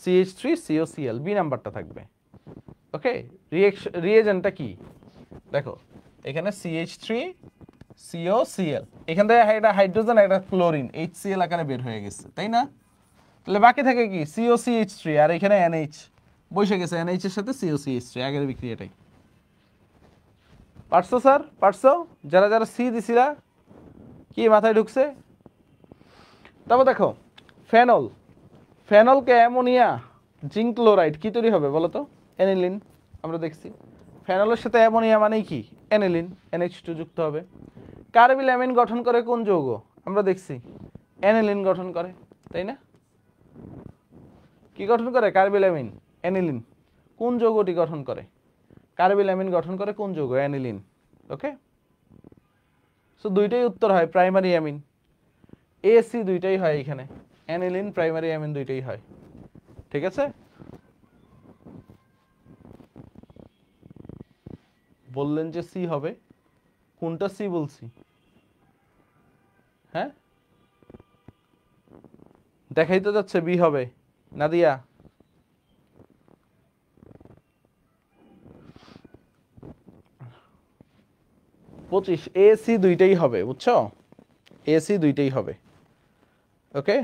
CH3COCl বি নাম্বারটা থাকবে। ওকে, রিয়েজেন্টটা কি দেখো, এখানে CH3COCl, এখান থেকে একটা হাইড্রোজেন একটা ক্লোরিন HCl আকারে বের হয়ে গেছে, তাই না? তাহলে বাকি থাকে কি COCH3, আর এখানে NH বসে গেছে, NH এর সাথে COCH3 আগের বিক্রিয়াটাই। পারছো স্যার? পারছো? যারা যারা সি দিছিলা কি মাথায় ঢুকছে? তারপর দেখো ফেনল, ফেনলকে অ্যামোনিয়া জিঙ্ক ক্লোরাইড কি তৈরি হবে বলো তো? অ্যানিলিন। আমরা দেখছি ফেনলের সাথে অ্যামোনিয়া মানেই কি অ্যানিলিন, NH2 যুক্ত হবে। কার্বিল অ্যামিন গঠন করে কোন যৌগ? আমরা দেখছি অ্যানিলিন গঠন করে, তাই না? কি গঠন করে? Carbyl amine, aniline. কোন যৌগটি গঠন করে? কার্বিল অ্যামিন গঠন করে কোন যৌগ? অ্যানিলিন। ওকে, সো দুইটাই উত্তর হয় প্রাইমারি অ্যামিন, AC দুইটাই হয় এখানে, অ্যানিলিন প্রাইমারি অ্যামিন দুইটাই হয়। ঠিক আছে, বললেন যে সি হবে, কোনটা সি বলছি? হ্যাঁ, দেখাই তো যাচ্ছে বি হবে। নাদিয়া, পঁচিশ, AC দুইটাই হবে, বুঝছো? AC দুইটাই হবে। ওকে,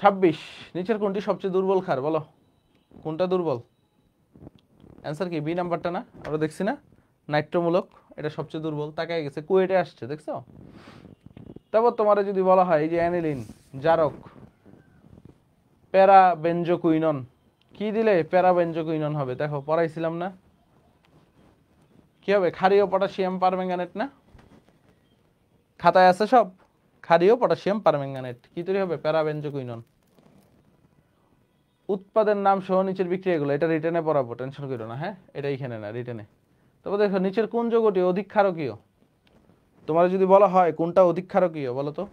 26, নিচের কোনটি সবচেয়ে দুর্বল ক্ষার বলো? কোনটা দুর্বল? অ্যান্সার কি বি নাম্বারটা না? আমরা দেখছি না নাইট্রোমূলক, এটা সবচেয়ে দুর্বল, তাকায় গেছে, কুয়েটে আসছে, দেখছো? তারপর তোমার যদি বলা হয় এই যে অ্যানিলিন জারক, প্যারা বেনজোকুইনন, কি দিলে প্যারা বেনজোকুইনন হবে? দেখো পড়াইছিলাম না, কি হবে? ক্ষারীয় পটাশিয়াম পারম্যাঙ্গানেট না? খাতায় আছে সব, ক্ষারীয় পটাশিয়াম পারম্যাঙ্গানেট কি তৈরি হবে? প্যারা বেনজোকুইনন। উৎপাদের নাম সহ নিচের বিক্রিয়াগুলো, এটা রিটেনে পড়াবো, টেনশন করো না। হ্যাঁ, এটা এইখানে না, রিটেনে। তবে দেখো নিচের কোন যৌগটি অধিক ক্ষারকীয়? তোমার যদি বলা হয় কোনটা অধিক ক্ষারকীয় বলো তো?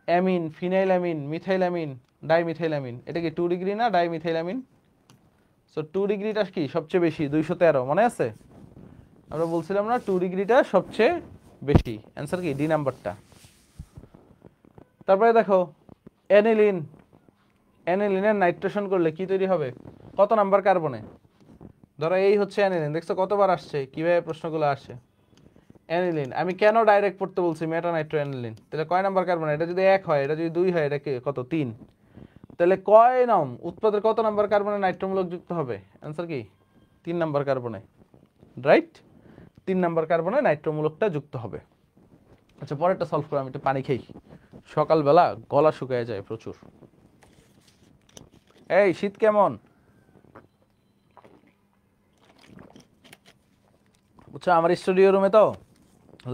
Amine, phenyl amine, methyl amine, dimethyl amine. এটা কি 2 ডিগ্রি না ডাইমিথাইল অ্যামিন? সো 2 ডিগ্রিটা কি সবচেয়ে বেশি, 213, মনে আছে? আমরা বলছিলাম না 2 ডিগ্রিটা সবচেয়ে বেশি। অ্যান্সার কি ডি নাম্বারটা। তারপরে দেখো অ্যানিলিন, অ্যানিলিনের নাইট্রেশন করলে কি তৈরি হবে? কত নাম্বার কার্বনে? ধরো এই হচ্ছে অ্যানিলিন, দেখছো কতবার আসছে, কিভাবে প্রশ্নগুলো আসে। অ্যানিলিন, আমি কেন ডাইরেক্ট পড়তে বলছি মেটা নাইট্রো অ্যানিলিন? তাহলে কয় নাম্বার কার্বন? এটা যদি 1 হয়, এটা যদি 2 হয়, এটা কি কত? 3। তাহলে কয় নম উৎপাদের কত নাম্বার কার্বনে নাইট্রোমূলক যুক্ত হবে? অ্যান্সার কি 3 নাম্বার কার্বনে, রাইট? 3 নাম্বার কার্বনে নাইট্রোমূলকটা যুক্ত হবে। আচ্ছা, পরেরটা সলভ করে আমি একটু পানি খাই, সকালবেলা গলা শুকিয়ে যায় প্রচুর। এই শীত কেমন? বুঝছো, আমার স্টুডিও রুমে তো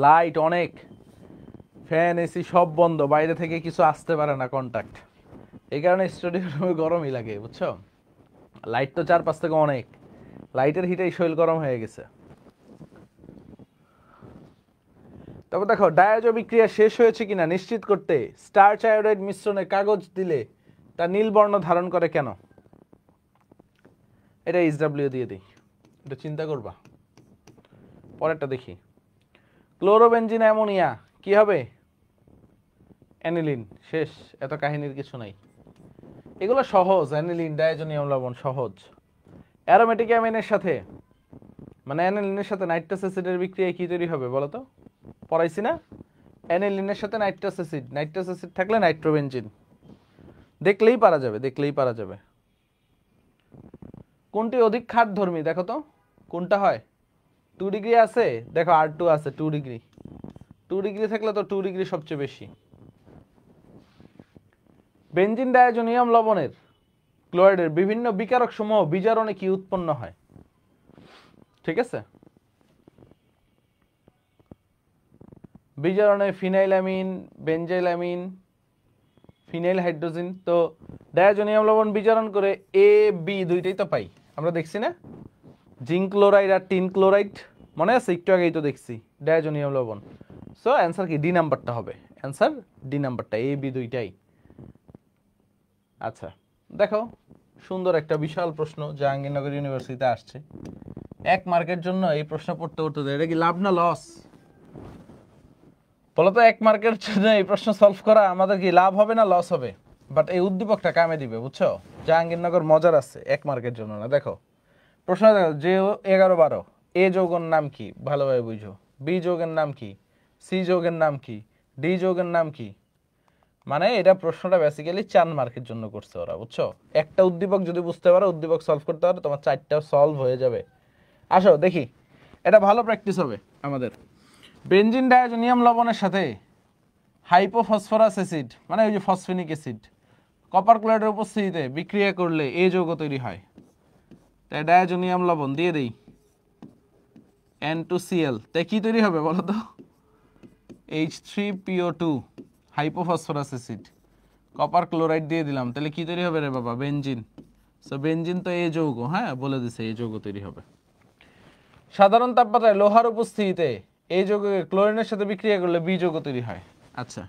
লাইট অনেক, ফ্যান এসি সব বন্ধ, বাইরে থেকে কিছু আসতে পারে না কন্টাক্ট, এই কারণে স্টুডিও রুমে গরমই লাগে, বুঝছো? লাইট তো 4-5 থেকে অনেক, লাইটের হিটেই শরীর গরম হয়ে গেছে। তারপর দেখো ডায়াজো বিক্রিয়া শেষ হয়েছে কিনা নিশ্চিত করতে স্টার্চ আয়োডাইড মিশ্রণে কাগজ দিলে তা নীল বর্ণ ধারণ করে কেন? এটা HW দিয়ে দিই, এটা চিন্তা করবা। পরেরটা দেখি, ক্লোরোবেনজিন অ্যামোনিয়া কি হবে? অ্যানিলিন। শেষ, এত কাহিনীর কিছু নাই, এগুলো সহজ। অ্যানিলিন, ডায়াজোনিয়াম লবণ সহজ। অ্যারোমেটিক অ্যামিনের সাথে মানে অ্যানিলিনের সাথে নাইট্রাস অ্যাসিডের বিক্রিয়ায় কি তৈরি হবে বলো তো? পড়াইছি না? অ্যানিলিনের সাথে নাইট্রাস অ্যাসিড থাকলে নাইট্রোবেনজিন। দেখলেই পারা যাবে, দেখলেই পারা যাবে। কোনটি অধিক ক্ষারধর্মী দেখো তো, কোনটা হয়? 2 ডিগ্রি আছে, দেখো R2 আছে 2 ডিগ্রি। 2 ডিগ্রি থাকলে তো 2 ডিগ্রি সবচেয়ে বেশি। বেনজিন ডায়াজোনিয়াম লবণের ক্লোরাইডের বিভিন্ন বিকারক সমূহ বিজারণে কি উৎপন্ন হয়? ঠিক আছে, বিজারণে ফিনাইলামিন, বেনজাইলামিন, ফিনাইল হাইড্রোজেন। তো ডায়াজোনিয়াম লবণ বিজারণ করে A B দুইটাই তো পাই আমরা, দেখছি না? জিঙ্ক ক্লোরাইড আর টিন ক্লোরাইড, মনে আছে? একটু আগেই তো দেখছি ডায়াজোনিয়াম লবণ। সো অ্যান্সার কি? ডি নাম্বারটা হবে অ্যান্সার, ডি নাম্বারটা, A B দুইটাই। আচ্ছা দেখো, সুন্দর একটা বিশাল প্রশ্ন জাহাঙ্গীরনগর ইউনিভার্সিটিতে আসছে। 1 মার্কের জন্য এই প্রশ্ন পড়তে পড়তে এটা কি লাভ না লস বলো তো? 1 মার্কের জন্য এই প্রশ্ন সলভ করা আমাদের কি লাভ হবে না লস হবে? বাট এই উদ্দীপকটা কামে দিবে, বুঝছো? জাহাঙ্গীরনগর মজার আছে, 1 মার্কের জন্য না। দেখো প্রশ্ন, দেখো যে 11-12 এ যৌগের নাম কি? ভালোভাবে বুঝো। বি যৌগের নাম কি? সি যৌগের নাম কি? ডি যৌগের নাম কি? মানে এটা প্রশ্নটা বেসিক্যালি 4 মার্কের জন্য করছে ওরা, বুঝছো? একটা উদ্দীপক যদি বুঝতে পারো, উদ্দীপক সলভ করতে পারো, তোমার 4টা সলভ হয়ে যাবে। আসো দেখি, এটা ভালো প্র্যাকটিস হবে আমাদের। বেনজিন ডায়াজোনিয়াম লবণের সাথে হাইপোফসফরাস অ্যাসিড মানে ওই যে ফসফেনিক অ্যাসিড কপার ক্লোরাইডের উপস্থিতিতে বিক্রিয়া করলে এ যৌগ তৈরি হয়। তাই ডায়াজোনিয়াম লবণ দিয়ে দেই N2Cl, তাই কি তৈরি হবে বলো তো? H3PO2 hypophosphorous acid, copper chloride দিয়ে দিলাম, তাহলে কি তৈরি হবে রে বাবা? বেনজিন। সো বেনজিন তো এ যৌগ, হ্যাঁ বলে দিছে এই যৌগ তৈরি হবে। সাধারণ তাপমাত্রায় লোহার উপস্থিতিতে এই যৌগকে ক্লোরিনের সাথে বিক্রিয়া করলে বি যৌগ তৈরি হয়। আচ্ছা,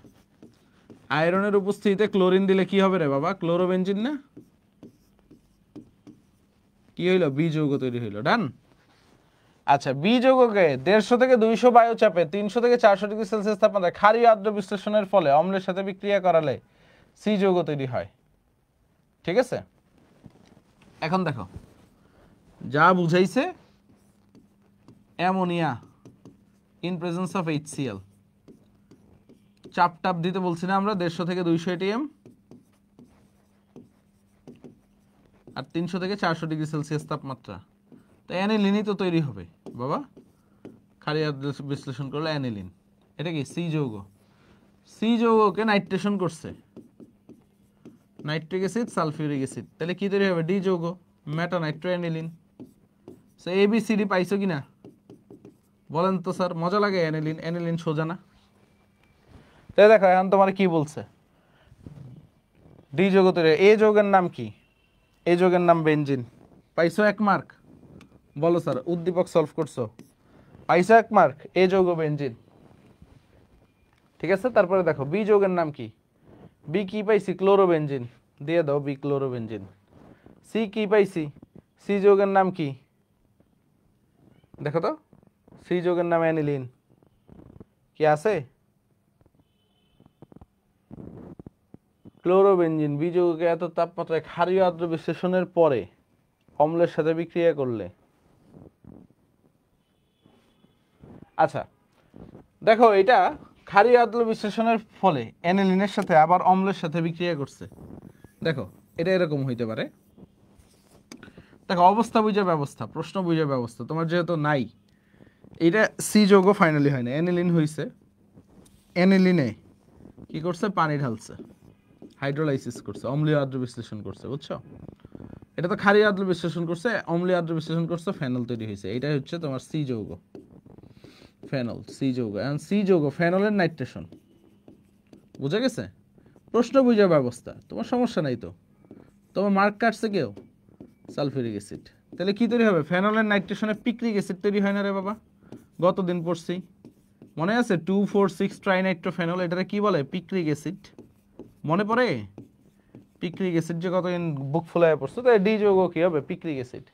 আয়রনের উপস্থিতিতে ক্লোরিন দিলে কি হবে রে বাবা? ক্লোরোবেনজিন না? কি হইলো? বি যৌগ তৈরি হইলো। ডান। আচ্ছা, বি যৌগকে 150 থেকে 200 বায়ু চাপে 300 থেকে 400 ডিগ্রি সেলসিয়াস তাপমাত্রায় ক্ষারীয় আর্দ্র বিশ্লেষণের ফলে অম্লের সাথে বিক্রিয়া করালে সি যৌগ তৈরি হয়। ঠিক আছে, এখন দেখো যা বুঝাইছে, ammonia in presence of HCl, চাপ টাপ দিতে বলছি না আমরা? 150 থেকে 200 ATM আর 300 থেকে 400 ডিগ্রি সেলসিয়াস তাপমাত্রা। তো অ্যানিলিনই তো তৈরি হবে বাবা, ক্ষারীয় আর্দ্র বিশ্লেষণ করলে অ্যানিলিন। এটা কি? সি যৌগ। সি যৌগকে নাইট্রেশন করছে, নাইট্রিক অ্যাসিড, সালফিউরিক অ্যাসিড, তাহলে কি তৈরি হবে? ডি যৌগ, মেটানাইট্রো অ্যানিলিন। সো ABCD পাইছো কিনা বলেন তো স্যার? মজা লাগে অ্যানিলিন, অ্যানিলিন সোজা না? তাই দেখো এখন তোমার কি বলছে, ডি যৌগ তৈরি। এ যৌগের নাম কি? এ যৌগের নাম বেনজিন। পাইছো 1 মার্ক? বলো স্যার, উদ্দীপক সলভ করছো, পাইছো 1 মার্ক। এ যৌগ বেনজিন, ঠিক আছে। তারপরে দেখো বি যৌগের নাম কি? বি কি পাইছি? ক্লোরোবেনজিন, দিয়ে দাও বি ক্লোরোবেনজিন। সি কি পাইছি? সি যৌগের নাম কি? দেখো তো, সি যৌগের নাম অ্যানিলিন, কি আছে? ক্লোরোবেনজিন। বি যৌগকে এত তাপমাত্রায় ক্ষারীয় আর্দ্র বিশ্লেষণের পরে অম্লের সাথে বিক্রিয়া করলে, আচ্ছা দেখো এটা ক্ষারীয় আর্দ্র বিশ্লেষণের ফলে অ্যানিলিনের সাথে আবার অম্লের সাথে বিক্রিয়া করছে। দেখো এটা এরকম হইতে পারে। দেখো অবস্থা বুঝে ব্যবস্থা, প্রশ্ন বুঝে ব্যবস্থা, তোমার যেহেতু নাই, এটা সি যৌগ ফাইনালি হয় না, অ্যানিলিন হইছে। অ্যানিলিনে কি করছে? পানি ঢালছে, হাইড্রোলাইসিস করছে, অম্লীয় আর্দ্র বিশ্লেষণ করছে, বুঝছো? এটা তো ক্ষারীয় আর্দ্র বিশ্লেষণ করছে, অম্লীয় আর্দ্র বিশ্লেষণ করছে, ফেনল তৈরি হয়েছে। এটাই হচ্ছে তোমার সি যৌগ, ফেনল, সি যৌগ। এখন সি যৌগ ফেনলের নাইট্রেশন, বুঝে গেছে? প্রশ্ন বুঝে ব্যবস্থা, তোমার সমস্যা নাই তো। তোমার মার্ক কাটছে কেউ? সালফিউরিক অ্যাসিড, তাহলে কি তৈরি হবে? ফেনলের নাইট্রেশনে পিক্রিক অ্যাসিড তৈরি হয় না রে বাবা? গতদিন পড়ছি, মনে আছে? 2,4,6 ট্রাইনাইট্রোফেনল, এটারে কি বলে? Picric acid. মনে পড়ে? পিক্রিক অ্যাসিড যে কতদিন বুক ফুলায় পড়ছো। তাই ডি যৌগ কি হবে? Picric acid.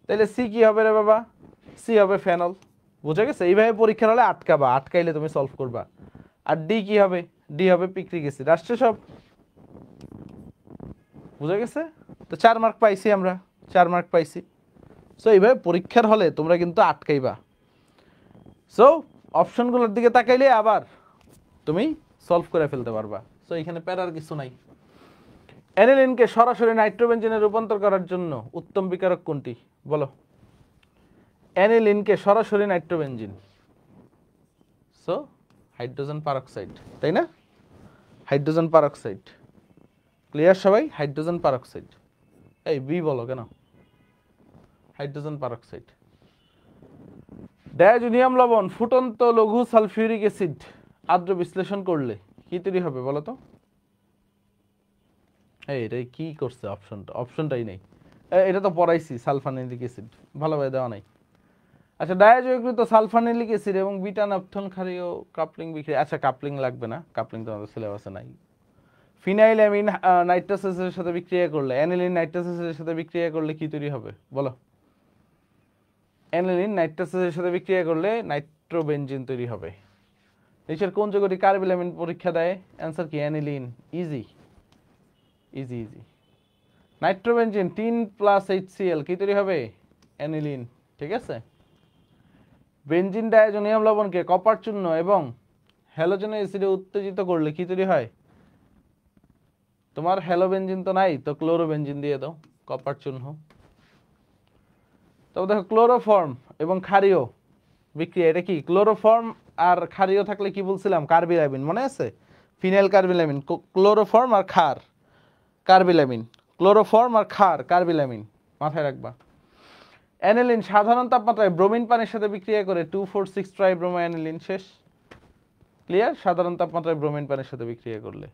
তাহলে সি কি হবে রে বাবা? সি হবে ফেনল। বুঝা গেছে? এইভাবে পরীক্ষার হলে আটকাবা, আটকাইলে তুমি সলভ করবা। আর ডি কি হবে? ডি হবে পিক্রিক অ্যাসিড। আসছে সব? বুঝা গেছে? তো 4 মার্ক পাইছি আমরা, 4 মার্ক পাইছি। সো এইভাবে পরীক্ষার হলে তোমরা কিন্তু আটকাইবা। সো অপশনগুলোর দিকে তাকাইলে আবার তুমি সলভ করে ফেলতে পারবা। সো এখানে প্যারার কিছু নাই। অ্যানিলিনকে সরাসরি নাইট্রোবেনজিনে রূপান্তর করার জন্য উত্তম বিকারক কোনটি বলো? অ্যানিলিনকে সরাসরি নাইট্রোবেনজিন, সো হাইড্রোজেন পারঅক্সাইড, তাই না? Hydrogen peroxide. ক্লিয়ার সবাই? Hydrogen peroxide. এই বি বলো কেন? Hydrogen peroxide. ডায়াজোনিয়াম লবণ ফুটন্ত লঘু সালফিউরিক অ্যাসিড আদ্র বিশ্লেষণ করলে কি তৈরি হবে বলো তো? এই এটা কি করছে অপশনটা? অপশনটাই নেই। এটা তো পড়াইছি, সালফানিলিক অ্যাসিড ভালোভাবে দেওয়া নাই। আচ্ছা, ডায়াজোকৃত সালফানিলিক অ্যাসিড এবং বিটা ন্যাপথন ক্ষারীয় কাপলিং বিক্রিয়া। আচ্ছা, কাপলিং লাগবে না, কাপলিং তো আমাদের সিলেবাসে নাই। ফিনাইল অ্যামিন নাইট্রাস অ্যাসিডের সাথে বিক্রিয়া করলে, অ্যানিলিন নাইট্রাস অ্যাসিডের সাথে বিক্রিয়া করলে কি তৈরি হবে বলো? অ্যানিলিন নাইট্রাস অ্যাসিডের সাথে বিক্রিয়া করলে নাইট্রোবেনজিন তৈরি হবে। নিচের কোন যৌগটি কার্বিলামিন পরীক্ষা দেয়? অ্যান্সার কি? Aniline. Easy easy easy. Nitrobenzene 3 plus HCl কি তৈরি হবে? অ্যানিলিন। ঠিক আছে। বেনজিন ডায়াজোনিয়াম লবণকে কপার চূর্ণ এবং হ্যালোজেনের অ্যাসিডে উত্তেজিত করলে কি তৈরি হয়? তোমার হ্যালোবেনজিন তো নাই, তো ক্লোরোবেনজিন দিয়ে দাও, কপার চূর্ণ। তবে দেখো ক্লোরোফর্ম এবং ক্ষারীয় বিক্রিয়া, এটা কি? ক্লোরোফর্ম আর ক্ষারীয় থাকলে কি বলছিলাম? কার্বিলামিন, মনে আছে? ফিনাইল কার্বিলামিন, ক্লোরোফর্ম আর ক্ষার কার্বিলামিন, ক্লোরোফর্ম আর ক্ষার কার্বিলামিন, মাথায় রাখবা। অ্যানিলিন সাধারণ তাপমাত্রায় ব্রোমিন পানির সাথে বিক্রিয়া করে 2,4,6 ট্রাইব্রোমো অ্যানিলিন। শেষ। ক্লিয়ার? সাধারণ তাপমাত্রায় ব্রোমিন পানির সাথে বিক্রিয়া করলে।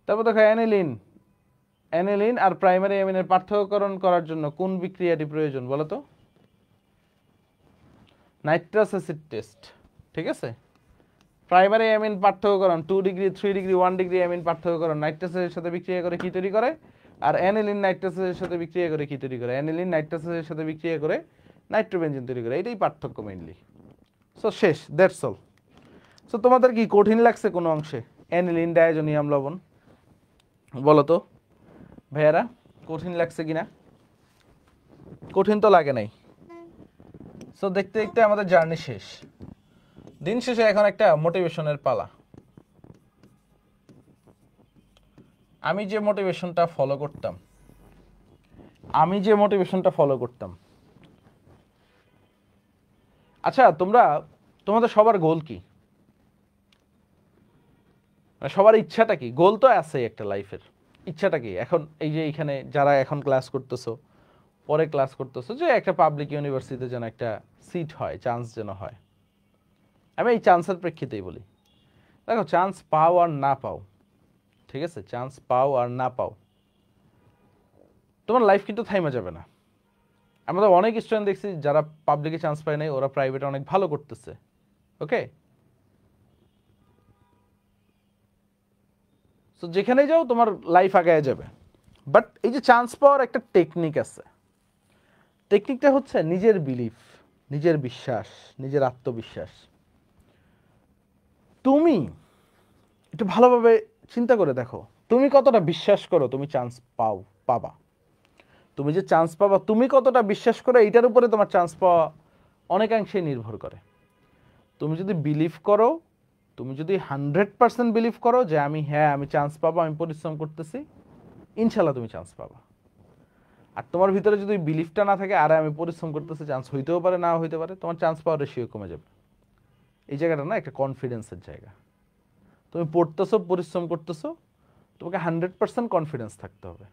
তারপর দেখো অ্যানিলিন আর প্রাইমারি অ্যামিনের পার্থক্যকরণ করার জন্য কোন বিক্রিয়াটি প্রয়োজন বলো তো? Nitrous acid test. ঠিক আছে। প্রাইমারি অ্যামিন পার্থক্যকরণ 2 ডিগ্রি, 3 ডিগ্রি, 1 ডিগ্রি অ্যামিন পার্থক্যকরণ নাইট্রাস অ্যাসিডের সাথে বিক্রিয়া করে কি তৈরি করে? আর অ্যানিলিন নাইট্রাস অ্যাসিডের সাথে বিক্রিয়া করে কি তৈরি করে? অ্যানিলিন নাইট্রাস অ্যাসিডের সাথে বিক্রিয়া করে নাইট্রোবেনজিন তৈরি করে। এটাই পার্থক্য মেইনলি। সো শেষ, দ্যাটস অল। সো তোমাদের কি কঠিন লাগছে কোনো অংশে? অ্যানিলিন ডায়াজোনিয়াম লবণ বলো তো ভাইয়ারা, কঠিন লাগছে কিনা? কঠিন তো লাগে নাই। সো দেখতে দেখতে আমাদের জার্নি শেষ। দিন শেষে এখন একটা মোটিভেশনের পালা। আমি যে মোটিভেশনটা ফলো করতাম, আচ্ছা তোমাদের সবার গোল কি? সবার ইচ্ছাটা কি? গোল তো আছে একটা লাইফের, ইচ্ছাটা কি? এখন এই যে এখানে যারা এখন ক্লাস করতেছো, পরে ক্লাস করতেছো, যে একটা পাবলিক ইউনিভার্সিটিতে যেন একটা সিট হয়, চান্স যেন হয়। আমি এই চান্সের প্রেক্ষিতেই বলি, দেখো চান্স পাও আর না পাও, ঠিক আছে, চান্স পাও আর না পাও, তোমার লাইফ কিন্তু থাইমা যাবে না। আমরা অনেক স্টুডেন্ট দেখছি যারা পাবলিকে চান্স পায় নাই, ওরা প্রাইভেটে অনেক ভালো করতেছে। ওকে, তো যেখানে যাও তোমার লাইফ আগায় যাবে। বাট এই যে চান্স পাওয়ার একটা টেকনিক আছে, টেকনিকটা হচ্ছে নিজের বিলিফ, নিজের বিশ্বাস, নিজের আত্মবিশ্বাস। তুমি একটু ভালোভাবে চিন্তা করে দেখো, তুমি কতটা বিশ্বাস করো তুমি চান্স পাবা। তুমি যে চান্স পাবা, তুমি কতটা বিশ্বাস করো, এইটার উপরে তোমার চান্স পাওয়া অনেকাংশেই নির্ভর করে। তুমি যদি বিলিভ করো, তুমি যদি 100% বিলিভ করো যে আমি চান্স পাবো, আমি পরিশ্রম করতেছি, ইনশাল্লাহ তুমি চান্স পাবা। আর তোমার ভিতরে যদি বিলিফটা না থাকে, আরে আমি পরিশ্রম করতেছি, চান্স হইতেও পারে না হইতে পারে, তোমার চান্স পাওয়ার রেশিও কমে যাবে। এই জায়গাটা না একটা কনফিডেন্সের জায়গা। তুমি পড়তেছো, পরিশ্রম করতেছো, তোমাকে 100% কনফিডেন্স থাকতে হবে,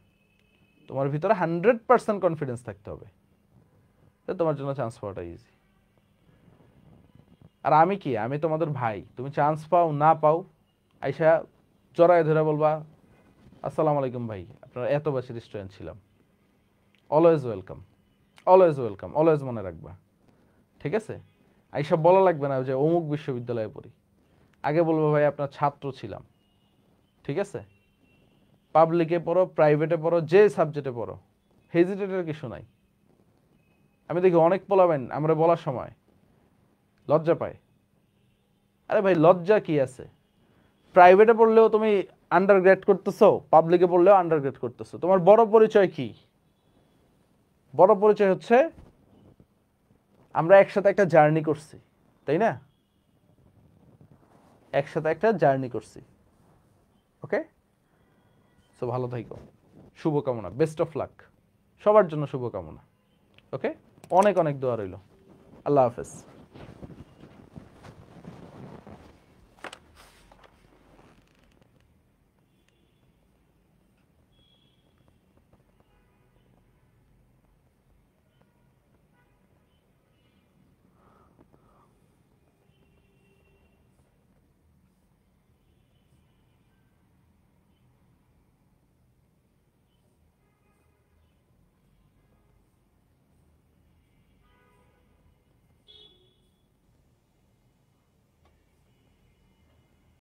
তোমার ভিতরে 100% কনফিডেন্স থাকতে হবে, তোমার জন্য চান্স পাওয়াটা ইজি। আর আমি কি, আমি তোমাদের ভাই, তুমি চান্স পাও না পাও, আইসা জড়ায় ধরে বলবা আসসালামু আলাইকুম ভাই, আপনারা এত বছর স্টুডেন্ট ছিলাম। Always welcome, always welcome, always মনে রাখবা। ঠিক আছে, আইসা বলা লাগবে না যে অমুক বিশ্ববিদ্যালয়ে পড়ি, আগে বলবো ভাই আপনার ছাত্র ছিলাম। ঠিক আছে, পাবলিকে পড়ো, প্রাইভেটে পড়ো, যে সাবজেক্টে পড়ো, হেজিটেটের কিছু নাই। আমি দেখি অনেক পোলাবেন আমরা বলার সময় লজ্জা পায়। আরে ভাই লজ্জা কি আছে? প্রাইভেটে পড়লেও তুমি আন্ডারগ্রেড করতেছো, পাবলিকে পড়লেও আন্ডারগ্রেড করতেছো। তোমার বড় পরিচয় কি? বড় পরিচয় হচ্ছে আমরা একসাথে একটা জার্নি করছি, তাই না? একসাথে একটা জার্নি করছি। ওকে, সো ভালো থাকো, শুভকামনা, বেস্ট অফ লাক, সবার জন্য শুভকামনা। ওকে, অনেক অনেক দোয়া রইল। আল্লাহ হাফেজ।